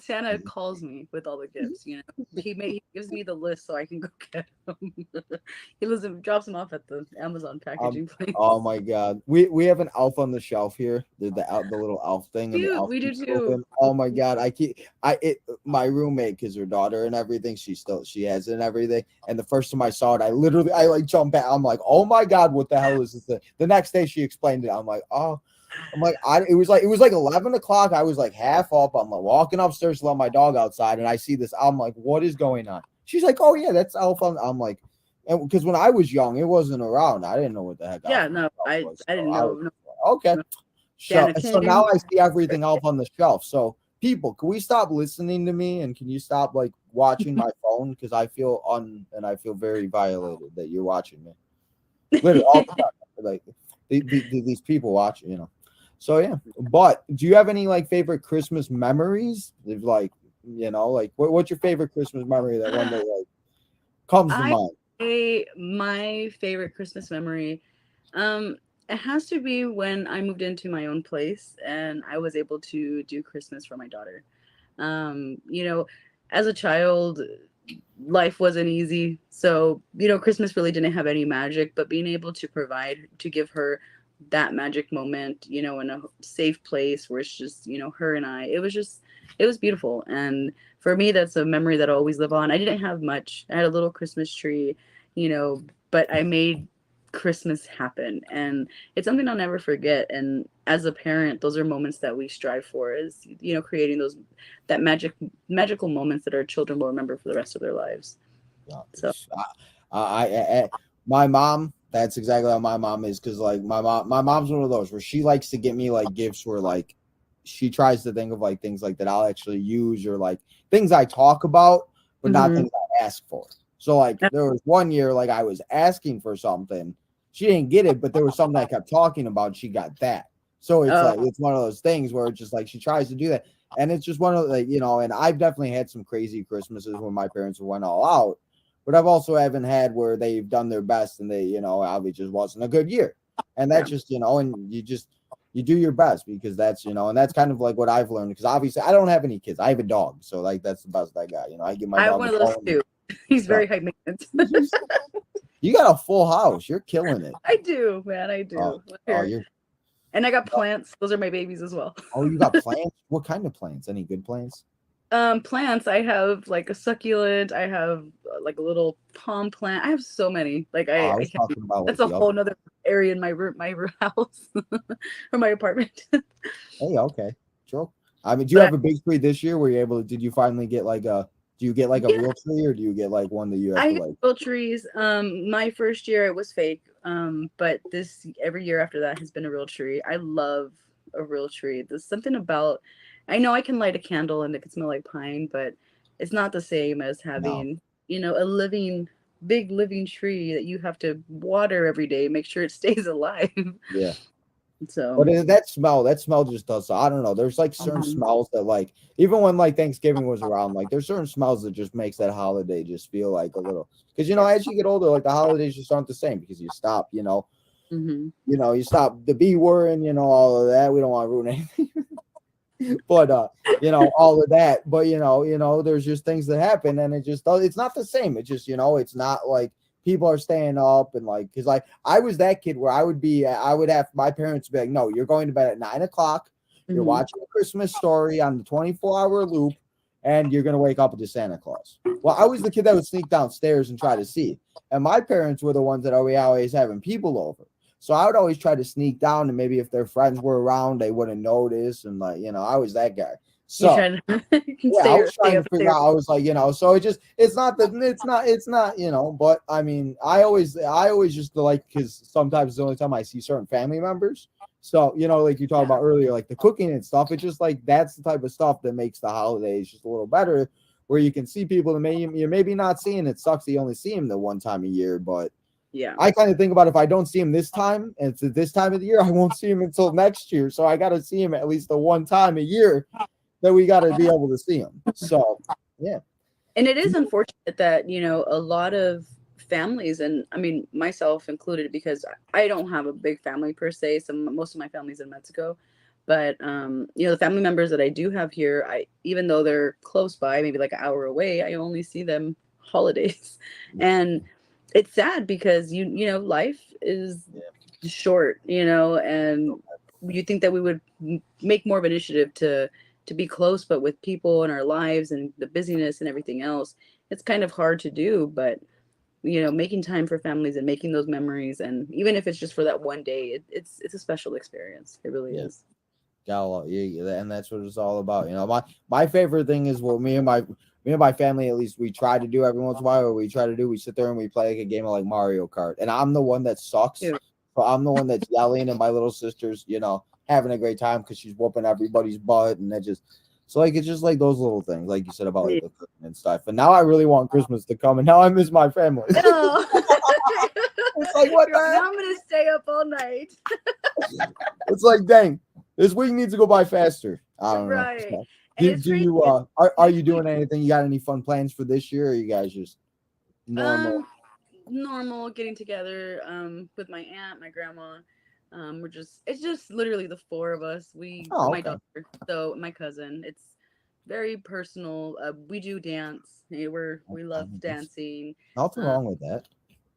Speaker 2: Santa calls me with all the gifts. He gives me the list so I can go get them. Drops them off at the Amazon packaging place.
Speaker 1: oh my god, we have an elf on the shelf here. The little elf thing, and the
Speaker 2: Dude,
Speaker 1: elf
Speaker 2: we do
Speaker 1: keeps
Speaker 2: too.
Speaker 1: open. Oh my god, my roommate, because her daughter and everything, she has it and everything. And the first time I saw it, I like jumped back. I'm like, oh my god, what the hell is this thing? The next day she explained it. I'm like, oh. I'm like, it was like 11 o'clock. I was like half up. I'm like walking upstairs to let my dog outside, and I see this. I'm like, what is going on? She's like, oh yeah, that's Alpha. I'm like, and because when I was young, it wasn't around. I didn't know what the heck
Speaker 2: Yeah,
Speaker 1: Alpha
Speaker 2: no, I
Speaker 1: was.
Speaker 2: I
Speaker 1: So
Speaker 2: didn't
Speaker 1: I was
Speaker 2: know. No,
Speaker 1: okay.
Speaker 2: no.
Speaker 1: So
Speaker 2: Santa
Speaker 1: so
Speaker 2: came.
Speaker 1: now I see everything Alpha on the shelf. So people, can we stop listening to me, and can you stop like watching my phone? Because I feel very violated that you're watching me. Literally all the time. Like these people watch. So yeah, but do you have any like favorite Christmas memories? Like, like what's your favorite Christmas memory that one day like comes to
Speaker 2: I
Speaker 1: mind?
Speaker 2: my favorite Christmas memory, it has to be when I moved into my own place and I was able to do Christmas for my daughter. You know, as a child, life wasn't easy. So, Christmas really didn't have any magic, but being able to provide, to give her that magic moment, in a safe place where it's just, her and I, it was beautiful. And for me, that's a memory that I always live on. I didn't have much. I had a little Christmas tree, but I made Christmas happen. And it's something I'll never forget. And as a parent, those are moments that we strive for is, creating that magical moments that our children will remember for the rest of their lives.
Speaker 1: Yeah,
Speaker 2: So
Speaker 1: my mom. That's exactly how my mom is. Because like my mom's one of those where she likes to get me like gifts where like she tries to think of like things like that I'll actually use or like things I talk about, but not
Speaker 2: mhm.
Speaker 1: things I ask for. So like there was one year like I was asking for something, she didn't get it, but there was something I kept talking about. She got that. So it's like it's one of those things where it's just like she tries to do that. And it's just one of like, and I've definitely had some crazy Christmases when my parents went all out, but I've also haven't had where they've done their best and they, obviously just wasn't a good year. And that's just, and you do your best because that's, and that's kind of like what I've learned because obviously I don't have any kids. I have a dog. So like that's the best I got. I give my
Speaker 2: I have
Speaker 1: dog
Speaker 2: one
Speaker 1: a
Speaker 2: of those
Speaker 1: bone.
Speaker 2: too. He's very high maintenance.
Speaker 1: You got a full house. You're killing it.
Speaker 2: I do, man. I do.
Speaker 1: You're
Speaker 2: and I got plants. Those are my babies as well.
Speaker 1: you got plants? What kind of plants? Any good plants?
Speaker 2: Plants. I have like a succulent. I have like a little palm plant. I have so many. Like
Speaker 1: I
Speaker 2: I
Speaker 1: was
Speaker 2: can't.
Speaker 1: talking about like
Speaker 2: That's a whole nother area in my house or my apartment.
Speaker 1: Hey, okay, sure. I mean, do you
Speaker 2: But
Speaker 1: have a big tree this year? Were you able to? Did you finally get like a? Do you get like a
Speaker 2: yeah,
Speaker 1: real tree, or do you get like one that you have
Speaker 2: I
Speaker 1: to
Speaker 2: got
Speaker 1: like?
Speaker 2: real trees. My first year it was fake. But this every year after that has been a real tree. I love a real tree. There's something about. I know I can light a candle and it can smell like pine, but it's not the same as
Speaker 1: No.
Speaker 2: having a big living tree that you have to water every day, make sure it stays alive.
Speaker 1: Yeah.
Speaker 2: So.
Speaker 1: But that smell just does. I don't know. There's like certain
Speaker 2: Mhm.
Speaker 1: smells that like even when like Thanksgiving was around, like there's certain smells that just makes that holiday just feel like a little because as you get older, like the holidays just aren't the same because you stop,
Speaker 2: Mhm.
Speaker 1: you stop the B word and all of that. We don't want to ruin anything. But all of that. But there's just things that happen and it just does it's not the same. It just, it's not like people are staying up and like because like I was that kid where I would have my parents be like, no, you're going to bed at 9 o'clock, you're
Speaker 2: Mhm.
Speaker 1: watching a Christmas story on the 24-hour loop, and you're gonna wake up with Santa Claus. Well, I was the kid that would sneak downstairs and try to see. And my parents were the ones that are always having people over. So I would always try to sneak down, and maybe if their friends were around, they wouldn't notice. And like, I was that guy.
Speaker 2: You
Speaker 1: So
Speaker 2: trying to you can
Speaker 1: yeah, I was
Speaker 2: stay
Speaker 1: trying to
Speaker 2: up
Speaker 1: figure
Speaker 2: there.
Speaker 1: out. I was like, so it's not, but I mean, I always just like because sometimes it's the only time I see certain family members. So, like you talked about earlier, like the cooking and stuff, it's just like that's the type of stuff that makes the holidays just a little better, where you can see people that you're maybe not seeing. It sucks that you only see them the one time a year, but
Speaker 2: Yeah.
Speaker 1: I kind of think about if I don't see him this time, and it's at this time of the year, I won't see him until next year. So I got to see him at least the one time a year that we got to be able to see him. So, yeah.
Speaker 2: And it is unfortunate that, a lot of families, and I mean, myself included, because I don't have a big family per se. Most of my family's in Mexico. But, the family members that I do have here, even though they're close by, maybe like an hour away, I only see them holidays. And it's sad because, life is short, and you think that we would make more of an initiative to be close, but with people in our lives and the busyness and everything else, it's kind of hard to do. But making time for families and making those memories, and even if it's just for that one day, it's a special experience. It really
Speaker 1: Yeah.
Speaker 2: is.
Speaker 1: Yeah, and that's what it's all about. My favorite thing is what me and my family, at least we try to do every once in a while. Or we sit there and we play like a game of like Mario Kart, and I'm the one that sucks.
Speaker 2: Too.
Speaker 1: So I'm the one that's yelling, and my little sister's having a great time because she's whooping everybody's butt, and that just so like it's just like those little things, like you said about like the cooking and stuff. And now I really want Christmas to come, and now I miss my family.
Speaker 2: No.
Speaker 1: It's like what the
Speaker 2: Now
Speaker 1: heck?
Speaker 2: I'm gonna stay up all night.
Speaker 1: It's like dang. This week needs to go by faster. I don't know.
Speaker 2: Right.
Speaker 1: So,
Speaker 2: And
Speaker 1: do
Speaker 2: it's
Speaker 1: do
Speaker 2: crazy.
Speaker 1: you are you
Speaker 2: Next week.
Speaker 1: doing anything? You got any fun plans for this year? Or are you guys just normal?
Speaker 2: Um, Normal getting together with my aunt, my grandma. We're just it's just literally the four of us. We
Speaker 1: Oh,
Speaker 2: my
Speaker 1: okay.
Speaker 2: daughter, so my cousin. It's very personal. We do dance. We
Speaker 1: I
Speaker 2: love
Speaker 1: mean, it's
Speaker 2: dancing.
Speaker 1: nothing
Speaker 2: Um,
Speaker 1: wrong with that.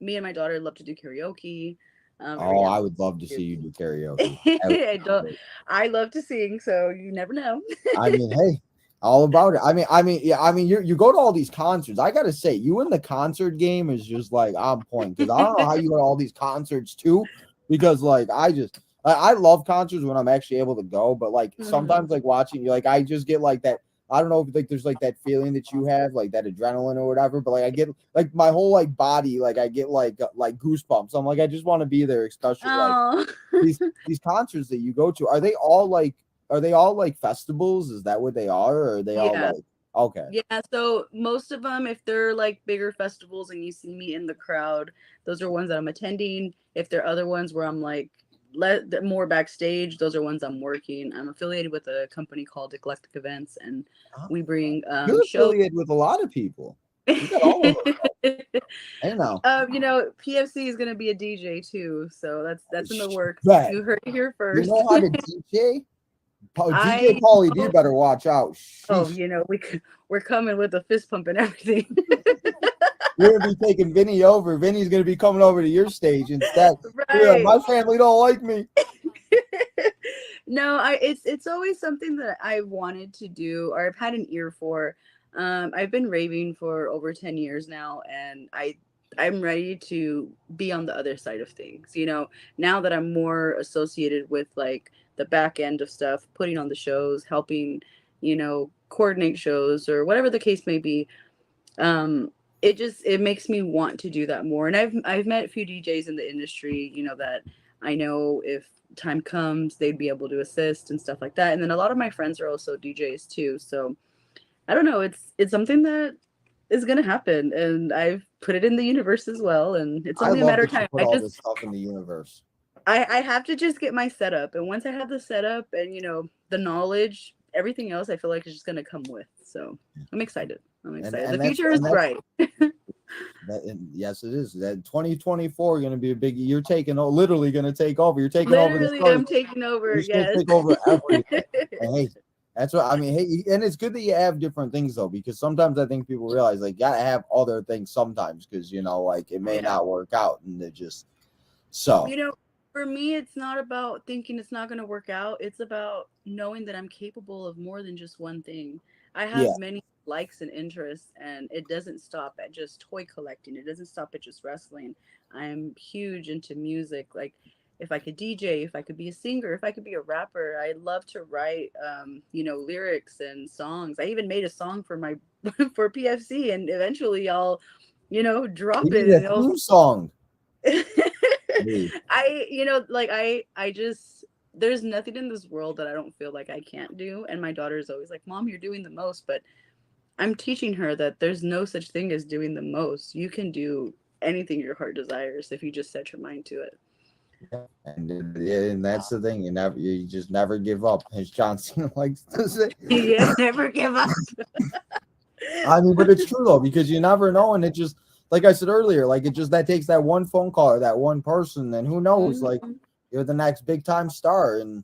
Speaker 2: Me and my daughter love to do karaoke. Every
Speaker 1: Oh,
Speaker 2: year
Speaker 1: I
Speaker 2: we
Speaker 1: would love to
Speaker 2: do.
Speaker 1: see you do karaoke. That would
Speaker 2: I
Speaker 1: be
Speaker 2: don't.
Speaker 1: great.
Speaker 2: I love to sing, so you never know.
Speaker 1: I mean, hey, all about it. Yeah. I mean, you go to all these concerts. I gotta say, you in the concert game is just like on point because I don't know how you go to all these concerts too. Because like I love concerts when I'm actually able to go, but like
Speaker 2: Mhm.
Speaker 1: sometimes like watching you, like I just get like that. I don't know if like there's like that feeling that you have, like that adrenaline or whatever. But like I get like my whole like body, like I get like goosebumps. I'm like I just want to be there, especially like
Speaker 2: Oh.
Speaker 1: these these concerts that you go to. Are they all like festivals? Is that what they are? Or are they all
Speaker 2: Yeah.
Speaker 1: like okay?
Speaker 2: Yeah, so most of them, if they're like bigger festivals and you see me in the crowd, those are ones that I'm attending. If they're other ones where I'm like more backstage, those are ones I'm working. I'm affiliated with a company called Eclectic Events, and
Speaker 1: Huh?
Speaker 2: we bring
Speaker 1: You're
Speaker 2: shows.
Speaker 1: affiliated with a lot of people. You got all of them. Hey now.
Speaker 2: PFC is gonna be a DJ too, so that's in the works.
Speaker 1: Bet.
Speaker 2: You heard it here
Speaker 1: You
Speaker 2: first.
Speaker 1: know how to DJ? DJ
Speaker 2: I
Speaker 1: Paulie D
Speaker 2: know.
Speaker 1: better watch out.
Speaker 2: Oh,
Speaker 1: Sheesh.
Speaker 2: we're coming with a fist pump and everything.
Speaker 1: You're gonna be taking Vinny over. Vinny's gonna be coming over to your stage instead. Yeah,
Speaker 2: Right.
Speaker 1: my family don't like me.
Speaker 2: No, I it's always something that I've wanted to do or I've had an ear for. I've been raving for over 10 years now, and I'm ready to be on the other side of things. Now that I'm more associated with like the back end of stuff, putting on the shows, helping, coordinate shows or whatever the case may be. It makes me want to do that more. And I've met a few DJs in the industry, that I know if time comes they'd be able to assist and stuff like that. And then a lot of my friends are also DJs too. So I don't know, it's something that is gonna happen, and I've put it in the universe as well, and it's
Speaker 1: I
Speaker 2: only a
Speaker 1: love
Speaker 2: matter of
Speaker 1: that you
Speaker 2: time.
Speaker 1: put all this stuff in the universe.
Speaker 2: I have to just get my setup, and once I have the setup and the knowledge, everything else I feel like is just gonna come with. So I'm excited. I'm
Speaker 1: And
Speaker 2: excited. The
Speaker 1: and that's
Speaker 2: future is
Speaker 1: and that's
Speaker 2: bright.
Speaker 1: that and yes it is. That 2024 going to be a big you're literally going to take over. You're taking over the
Speaker 2: Literally,
Speaker 1: show.
Speaker 2: I'm taking over.
Speaker 1: You're just going to
Speaker 2: Yes.
Speaker 1: take over everything. And hey, that's what I mean. Hey, and it's good that you have different things though, because sometimes I think people realize like you gotta have other things sometimes because like it may
Speaker 2: Yeah.
Speaker 1: not work out and it just so
Speaker 2: You know, for me, it's not about thinking it's not going to work out. It's about knowing that I'm capable of more than just one thing. I
Speaker 1: yeah.
Speaker 2: have many likes and interests, and it doesn't stop at just toy collecting. It doesn't stop at just wrestling. I'm huge into music. Like, if I could DJ, if I could be a singer, if I could be a rapper, I love to write, lyrics and songs. I even made a song for my for PFC, and eventually I'll,
Speaker 1: We
Speaker 2: drop it,
Speaker 1: need a
Speaker 2: and it'll
Speaker 1: theme song. Hey,
Speaker 2: I just there's nothing in this world that I don't feel like I can't do. And my daughter is always like, Mom, you're doing the most. But I'm teaching her that there's no such thing as doing the most. You can do anything your heart desires if you just set your mind to it.
Speaker 1: yeah. And that's the thing. You just never give up, as John Cena likes to say.
Speaker 2: Yeah, never give up.
Speaker 1: I mean, but it's true though, because you never know, and it just like I said earlier, like it just that takes that one phone call or that one person, and who knows, like
Speaker 2: Mhm.
Speaker 1: you're the next big time star, and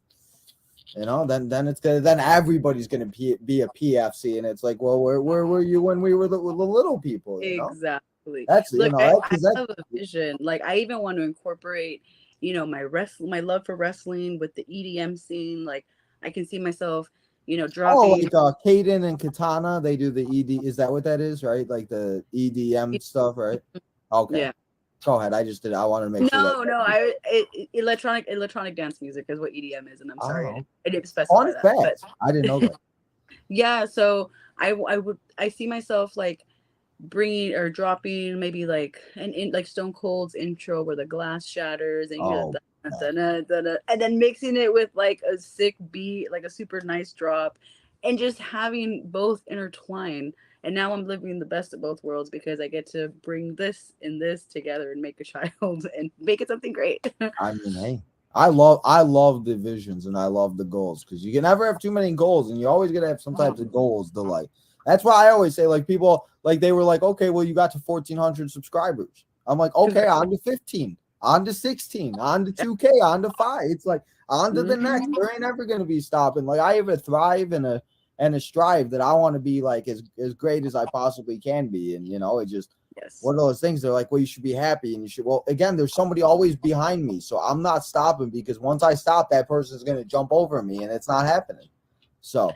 Speaker 1: then it's gonna then everybody's gonna be a PFC, and it's like, well, where were you when we were the little people,
Speaker 2: Exactly.
Speaker 1: That's
Speaker 2: Look, I
Speaker 1: because that
Speaker 2: have a vision. Like I even want to incorporate, my love for wrestling with the EDM scene. Like I can see myself,
Speaker 1: oh
Speaker 2: dropping.
Speaker 1: like Kaden and Katana, they do the ED. Is that what that is, right? Like the EDM stuff, right? Okay,
Speaker 2: Yeah.
Speaker 1: go ahead. I just did. I wanted to make sure that.
Speaker 2: No, electronic dance music is what EDM is, and I'm sorry,
Speaker 1: Oh,
Speaker 2: I didn't specify
Speaker 1: fun
Speaker 2: that. But
Speaker 1: fact. I didn't know that.
Speaker 2: yeah, so I see myself like bringing or dropping maybe like like Stone Cold's intro where the glass shatters and you hear
Speaker 1: Oh,
Speaker 2: the and then mixing it with like a sick beat, like a super nice drop, and just having both intertwine. And now I'm living the best of both worlds because I get to bring this and this together and make a child and make it something great.
Speaker 1: I mean, hey. I love the visions and I love the goals because you can never have too many goals and you always gotta have some types of goals to like. That's why I always say like people like they were like, okay, well you got to 1,400 subscribers. I'm like, okay, on to 15, on to 16, on to 2K, on to 5. It's like on to the next. There ain't ever gonna be stopping. Like I have a thrive and a strive that I want to be like as great as I possibly can be. And it just
Speaker 2: Yes.
Speaker 1: one of those things. They're like, well, you should be happy, and you should. Well, again, there's somebody always behind me, so I'm not stopping because once I stop, that person's gonna jump over me, and it's not happening. So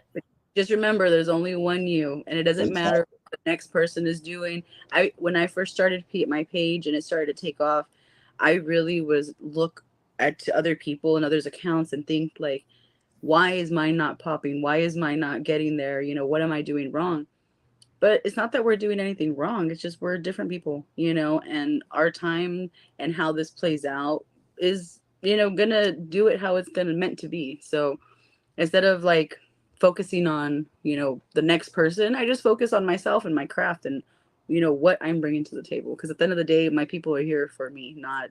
Speaker 2: just remember, there's only one you, and it doesn't matter what the next person is doing. When I first started my page and it started to take off, I really was look at other people and others' accounts and think like, why is mine not popping? Why is mine not getting there? What am I doing wrong? But it's not that we're doing anything wrong. It's just we're different people, and our time and how this plays out is, gonna do it how it's gonna meant to be. So instead of like focusing on, the next person, I just focus on myself and my craft and, what I'm bringing to the table. Because at the end of the day, my people are here for me, not,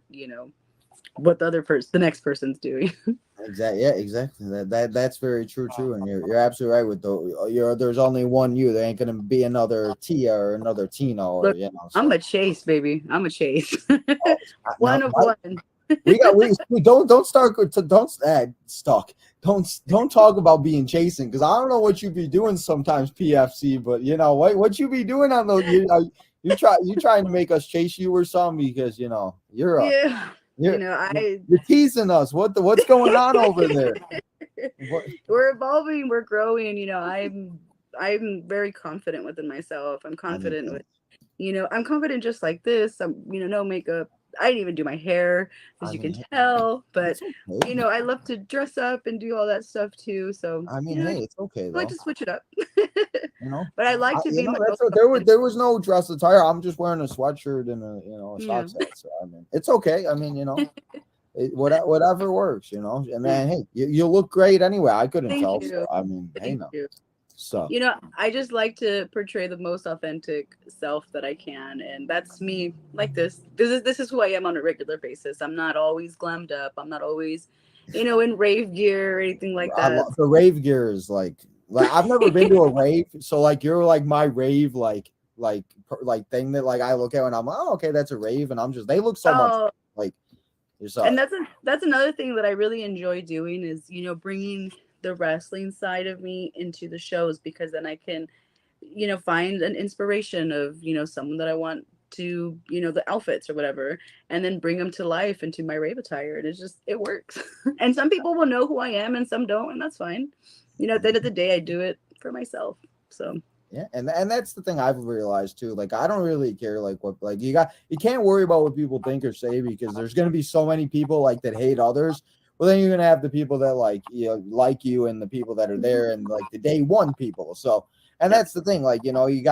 Speaker 2: what the next person's doing.
Speaker 1: exactly, yeah, exactly. That's very true too, and you're absolutely right with there's only one you. There ain't gonna be another Tia or another Tino or
Speaker 2: Look, I'm a chase, baby. I'm a chase. One of one.
Speaker 1: we don't start to don't stuck don't talk about being chasing because I don't know what you be doing sometimes PFC, but what you be doing on those you trying to make us chase you or something because
Speaker 2: Yeah.
Speaker 1: you're teasing us. What's going on over there?
Speaker 2: We're evolving, we're growing. I'm very confident within myself. I'm confident with, I'm confident just like this. I'm, no makeup. I didn't even do my hair, as you can tell. But
Speaker 1: okay.
Speaker 2: I love to dress up and do all that stuff too. So
Speaker 1: hey, it's okay though.
Speaker 2: I like to switch it up. But I like to be my most
Speaker 1: there was no dress attire. I'm just wearing a sweatshirt and a sock set. So it's okay. Whatever works, And then hey, you look great anyway. I couldn't
Speaker 2: Thank
Speaker 1: tell.
Speaker 2: you.
Speaker 1: So hey,
Speaker 2: Thank
Speaker 1: no.
Speaker 2: you.
Speaker 1: So
Speaker 2: I just like to portray the most authentic self that I can, and that's me. Like this is who I am on a regular basis. I'm not always glammed up. I'm not always, in rave gear or anything like that.
Speaker 1: the rave gear is like I've never been to a rave, so like you're like my rave like thing that like I look at and I'm like, oh, okay, that's a rave, and I'm just they look so much like yourself.
Speaker 2: And that's another thing that I really enjoy doing is bringing the wrestling side of me into the shows, because then I can find an inspiration of someone that I want to the outfits or whatever, and then bring them to life into my rave attire, and it works. And some people will know who I am and some don't, and that's fine. At the end of the day, I do it for myself. So
Speaker 1: yeah, and that's the thing I've realized too. Like I don't really care like what like you can't worry about what people think or say because there's gonna be so many people like that hate others. Well, then you're gonna have the people that like you and the people that are there and like the day one people. So and that's the thing, like always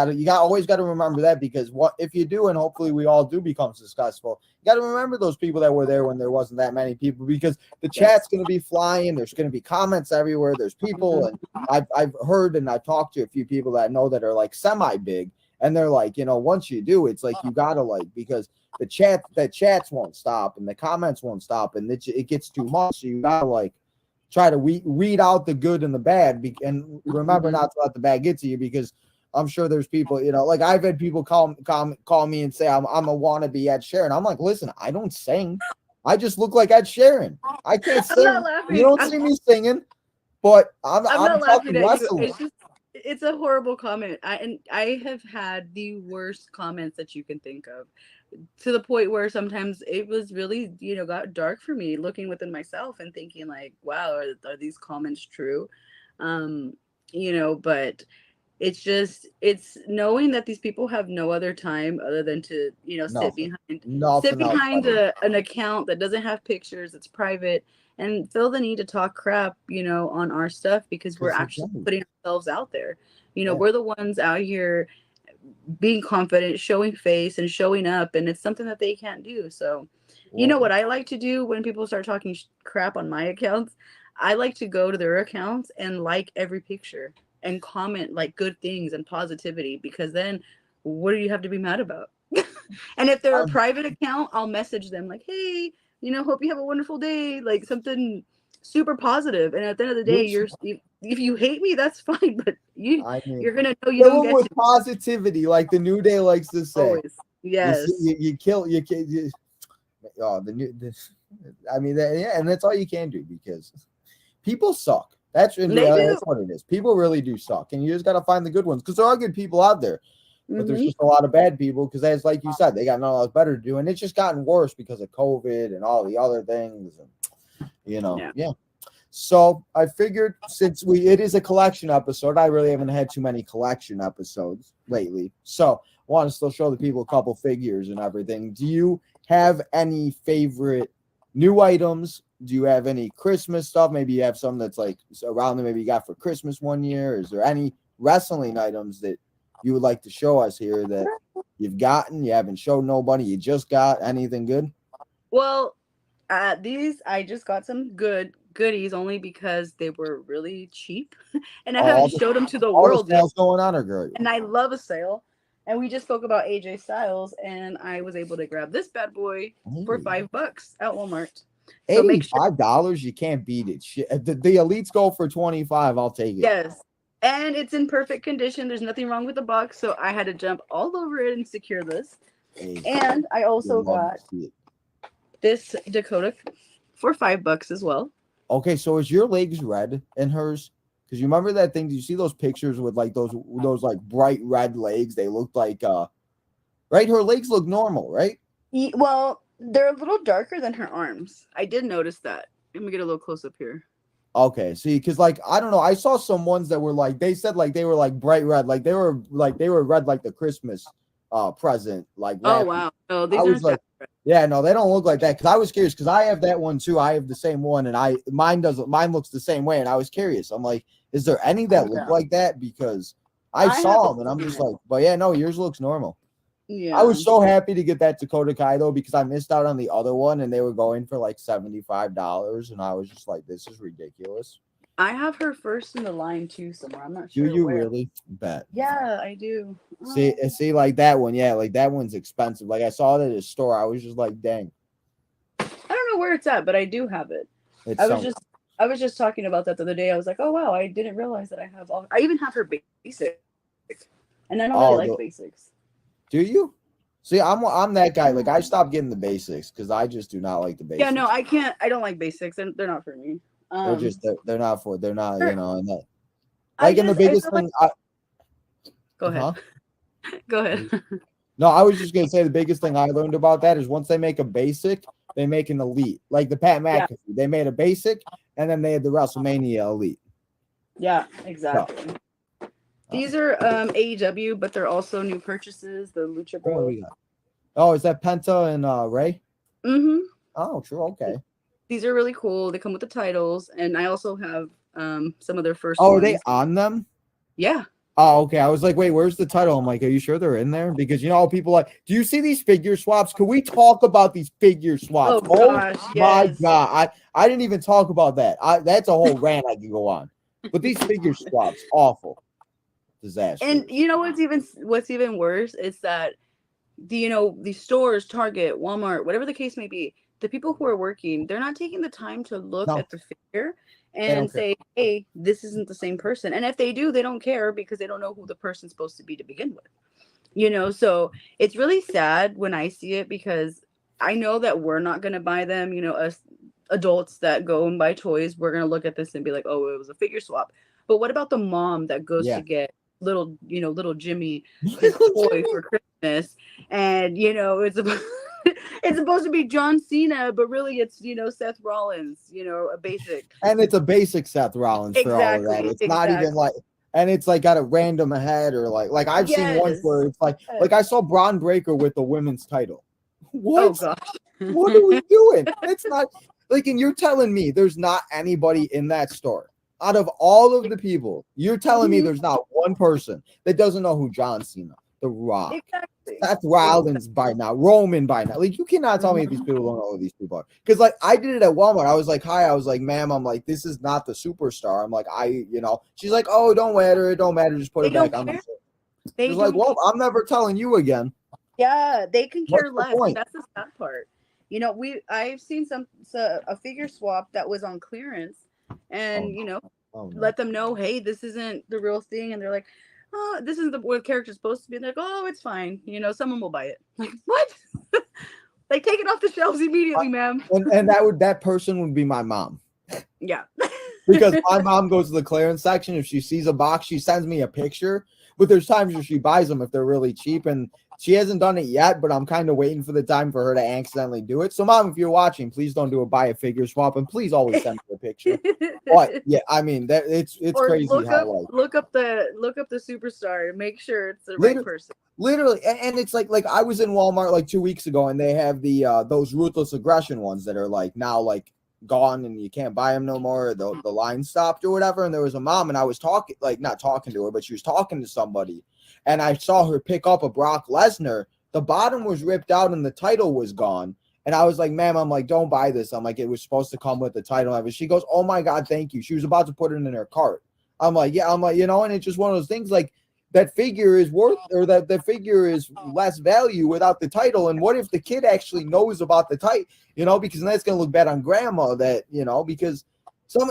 Speaker 1: got to remember that because what if you do, and hopefully we all do become successful. You got to remember those people that were there when there wasn't that many people because the chat's going to be flying. There's going to be comments everywhere. There's people, and I've heard and I've talked to a few people that I know that are like semi big, and they're like, once you do, it's like you gotta like because the chats won't stop and the comments won't stop and it gets too much. So you gotta like try to weed out the good and the bad and remember not to let the bad get to you because I'm sure there's people, like I've had people call me and say I'm a wannabe Ed Sheeran. I'm like, listen, I don't sing. I just look like Ed Sheeran. I can't sing. You don't see me singing, but I'm
Speaker 2: not laughing at
Speaker 1: wrestling.
Speaker 2: you. It's a horrible comment. I have had the worst comments that you can think of, to the point where sometimes it was really got dark for me looking within myself and thinking like, wow, are these comments true? But it's knowing that these people have no other time other than to sit behind an account that doesn't have pictures, it's private, and feel the need to talk crap on our stuff because we're actually putting ourselves out there. We're the ones out here being confident, showing face and showing up, and it's something that they can't do. So what I like to do when people start talking crap on my accounts, I like to go to their accounts and like every picture and comment like good things and positivity, because then what do you have to be mad about? And if they're a private account, I'll message them like, hey, hope you have a wonderful day, like something super positive. And at the end of the day, if you hate me, that's fine, but
Speaker 1: I mean,
Speaker 2: you're gonna know you
Speaker 1: kill
Speaker 2: don't
Speaker 1: them
Speaker 2: get
Speaker 1: with
Speaker 2: to
Speaker 1: positivity, like the New Day likes to say.
Speaker 2: always. Yes.
Speaker 1: You kill. Oh, I mean, yeah, and that's all you can do because people suck. That's what it is. People really do suck, and you just got to find the good ones because there are good people out there, but there's just a lot of bad people because, as like you said, they got nothing else better to do, and it's just gotten worse because of COVID and all the other things, and yeah. So I figured since it is a collection episode, I really haven't had too many collection episodes lately, so I want to still show the people a couple figures and everything. Do you have any favorite new items? Do you have any Christmas stuff? Maybe you have some that's like around them, maybe you got for Christmas one year. Is there any wrestling items that you would like to show us here that you've gotten, you haven't showed nobody, you just got anything good?
Speaker 2: Well, these I just got some goodies only because they were really cheap, and I haven't showed them to the world
Speaker 1: yet. What's going on, or girl?
Speaker 2: And I love a sale. And we just spoke about AJ Styles, and I was able to grab this bad boy for $5 at Walmart.
Speaker 1: So $85, you can't beat it. The elites go for 25. I'll take it.
Speaker 2: Yes, and it's in perfect condition. There's nothing wrong with the box, so I had to jump all over it and secure this. And I also got this Dakota for $5 as well.
Speaker 1: Okay, so is your legs red in hers? Because you remember that thing? Did you see those pictures with like those like bright red legs? They looked like right? Her legs look normal, right?
Speaker 2: Well, they're a little darker than her arms. I did notice that. Let me get a little close up here.
Speaker 1: Okay, see, because like I don't know, I saw some ones that were like they said like they were like bright red, like they were red like the Christmas present. Like
Speaker 2: oh wow, no, these aren't
Speaker 1: like, yeah, no, they don't look like that. Because I was curious because I have that one too. I have the same one, and mine looks the same way, and I was curious. I'm like, is there any that look like that? Because I saw them, and I'm just like, but yeah, no, yours looks normal. Yeah, I was so happy to get that Dakota Kai though because I missed out on the other one, and they were going for like $75, and I was just like, this is ridiculous.
Speaker 2: I have her first in the line too somewhere. I'm not sure.
Speaker 1: Do you really? Bet.
Speaker 2: Yeah, I do.
Speaker 1: See, like that one, yeah, like that one's expensive. Like I saw it at a store, I was just like, dang.
Speaker 2: I don't know where it's at, but I do have it. I was just talking about that the other day. I was like, oh wow, I didn't realize that I have all. I even have her basics, and I don't really like basics.
Speaker 1: Do you? See, I'm that guy. Like I stopped getting the basics because I just do not like the basics.
Speaker 2: Yeah, no, I can't. I don't like basics, and they're not for me.
Speaker 1: They're not, you know, and that. Like, and the biggest thing.
Speaker 2: Go ahead. Go ahead.
Speaker 1: No, I was just gonna say the biggest thing I learned about that is once they make a basic, they make an elite. Like the Pat McAfee, they made a basic, and then they had the WrestleMania elite.
Speaker 2: Yeah, exactly. So, these are AEW, but they're also new purchases. The Lucha Bros.
Speaker 1: Oh, is that Penta and Ray?
Speaker 2: Mm-hmm.
Speaker 1: Oh, true. Okay.
Speaker 2: These are really cool. They come with the titles, and I also have some of their first.
Speaker 1: Oh, ones. Are they on them?
Speaker 2: Yeah.
Speaker 1: Oh, okay. I was like, wait, where's the title? I'm like, are you sure they're in there? Because you know how people like, do you see these figure swaps? Can we talk about these figure swaps?
Speaker 2: Oh gosh,
Speaker 1: my God. I didn't even talk about that. That's a whole rant I can go on. But these figure swaps, awful. Disaster.
Speaker 2: And you know what's even worse is that these stores, Target, Walmart, whatever the case may be, the people who are working, they're not taking the time to look at the figure and say, hey, this isn't the same person. And if they do, they don't care because they don't know who the person's supposed to be to begin with. So it's really sad when I see it because I know that we're not going to buy them. Us adults that go and buy toys, we're going to look at this and be like, oh, it was a figure swap. But what about the mom that goes to get little Jimmy his toy for Christmas, and it's supposed to be John Cena, but really it's Seth Rollins, a basic,
Speaker 1: and it's a basic Seth Rollins for all of that. It's not even like, and it's like got a random head or like I've seen ones where it's like I saw Braun Breaker with the women's title. What?
Speaker 2: Oh gosh.
Speaker 1: What are we doing? It's not like, and you're telling me there's not anybody in that store. Out of all of the people, you're telling me there's not one person that doesn't know who John Cena, The Rock, Seth Rollins by now, Roman by now. Like, you cannot tell me these people don't know who these people are. Because, like, I did it at Walmart. I was like, hi. I was like, ma'am, I'm like, this is not the superstar. I'm like, she's like, oh, don't matter. It don't matter. Just put it back on the shirt. She's like, well, I'm never telling you again.
Speaker 2: Yeah, they can care less. That's the sad part. I've seen a figure swap that was on clearance,
Speaker 1: Oh
Speaker 2: and
Speaker 1: no. Oh no.
Speaker 2: let them know, hey, this isn't the real thing, and they're like, oh, this is what the character's supposed to be. And they're like, oh, it's fine. Someone will buy it. Like, what? Like, take it off the shelves immediately, ma'am.
Speaker 1: And that person would be my mom.
Speaker 2: Yeah.
Speaker 1: Because my mom goes to the clearance section. If she sees a box, she sends me a picture. But there's times where she buys them if they're really cheap. And she hasn't done it yet, but I'm kind of waiting for the time for her to accidentally do it. So, Mom, if you're watching, please don't do a buy a figure swap. And please always send me a picture. But, yeah, I mean, that it's
Speaker 2: or
Speaker 1: crazy how,
Speaker 2: look up the superstar and make sure it's the right person.
Speaker 1: Literally, and it's like I was in Walmart like 2 weeks ago, and they have the those ruthless aggression ones that are like now like gone and you can't buy them no more. The line stopped or whatever. And there was a mom, and I was talking, like not talking to her, but she was talking to somebody, and I saw her pick up a Brock Lesnar. The bottom was ripped out and the title was gone. And I was like, ma'am, I'm like, don't buy this. I'm like, it was supposed to come with the title. She goes, oh my God, thank you. She was about to put it in her cart. I'm like, yeah. I'm like, and it's just one of those things like, that figure is worth, or that the figure is less value without the title. And what if the kid actually knows about the title, because then that's going to look bad on grandma because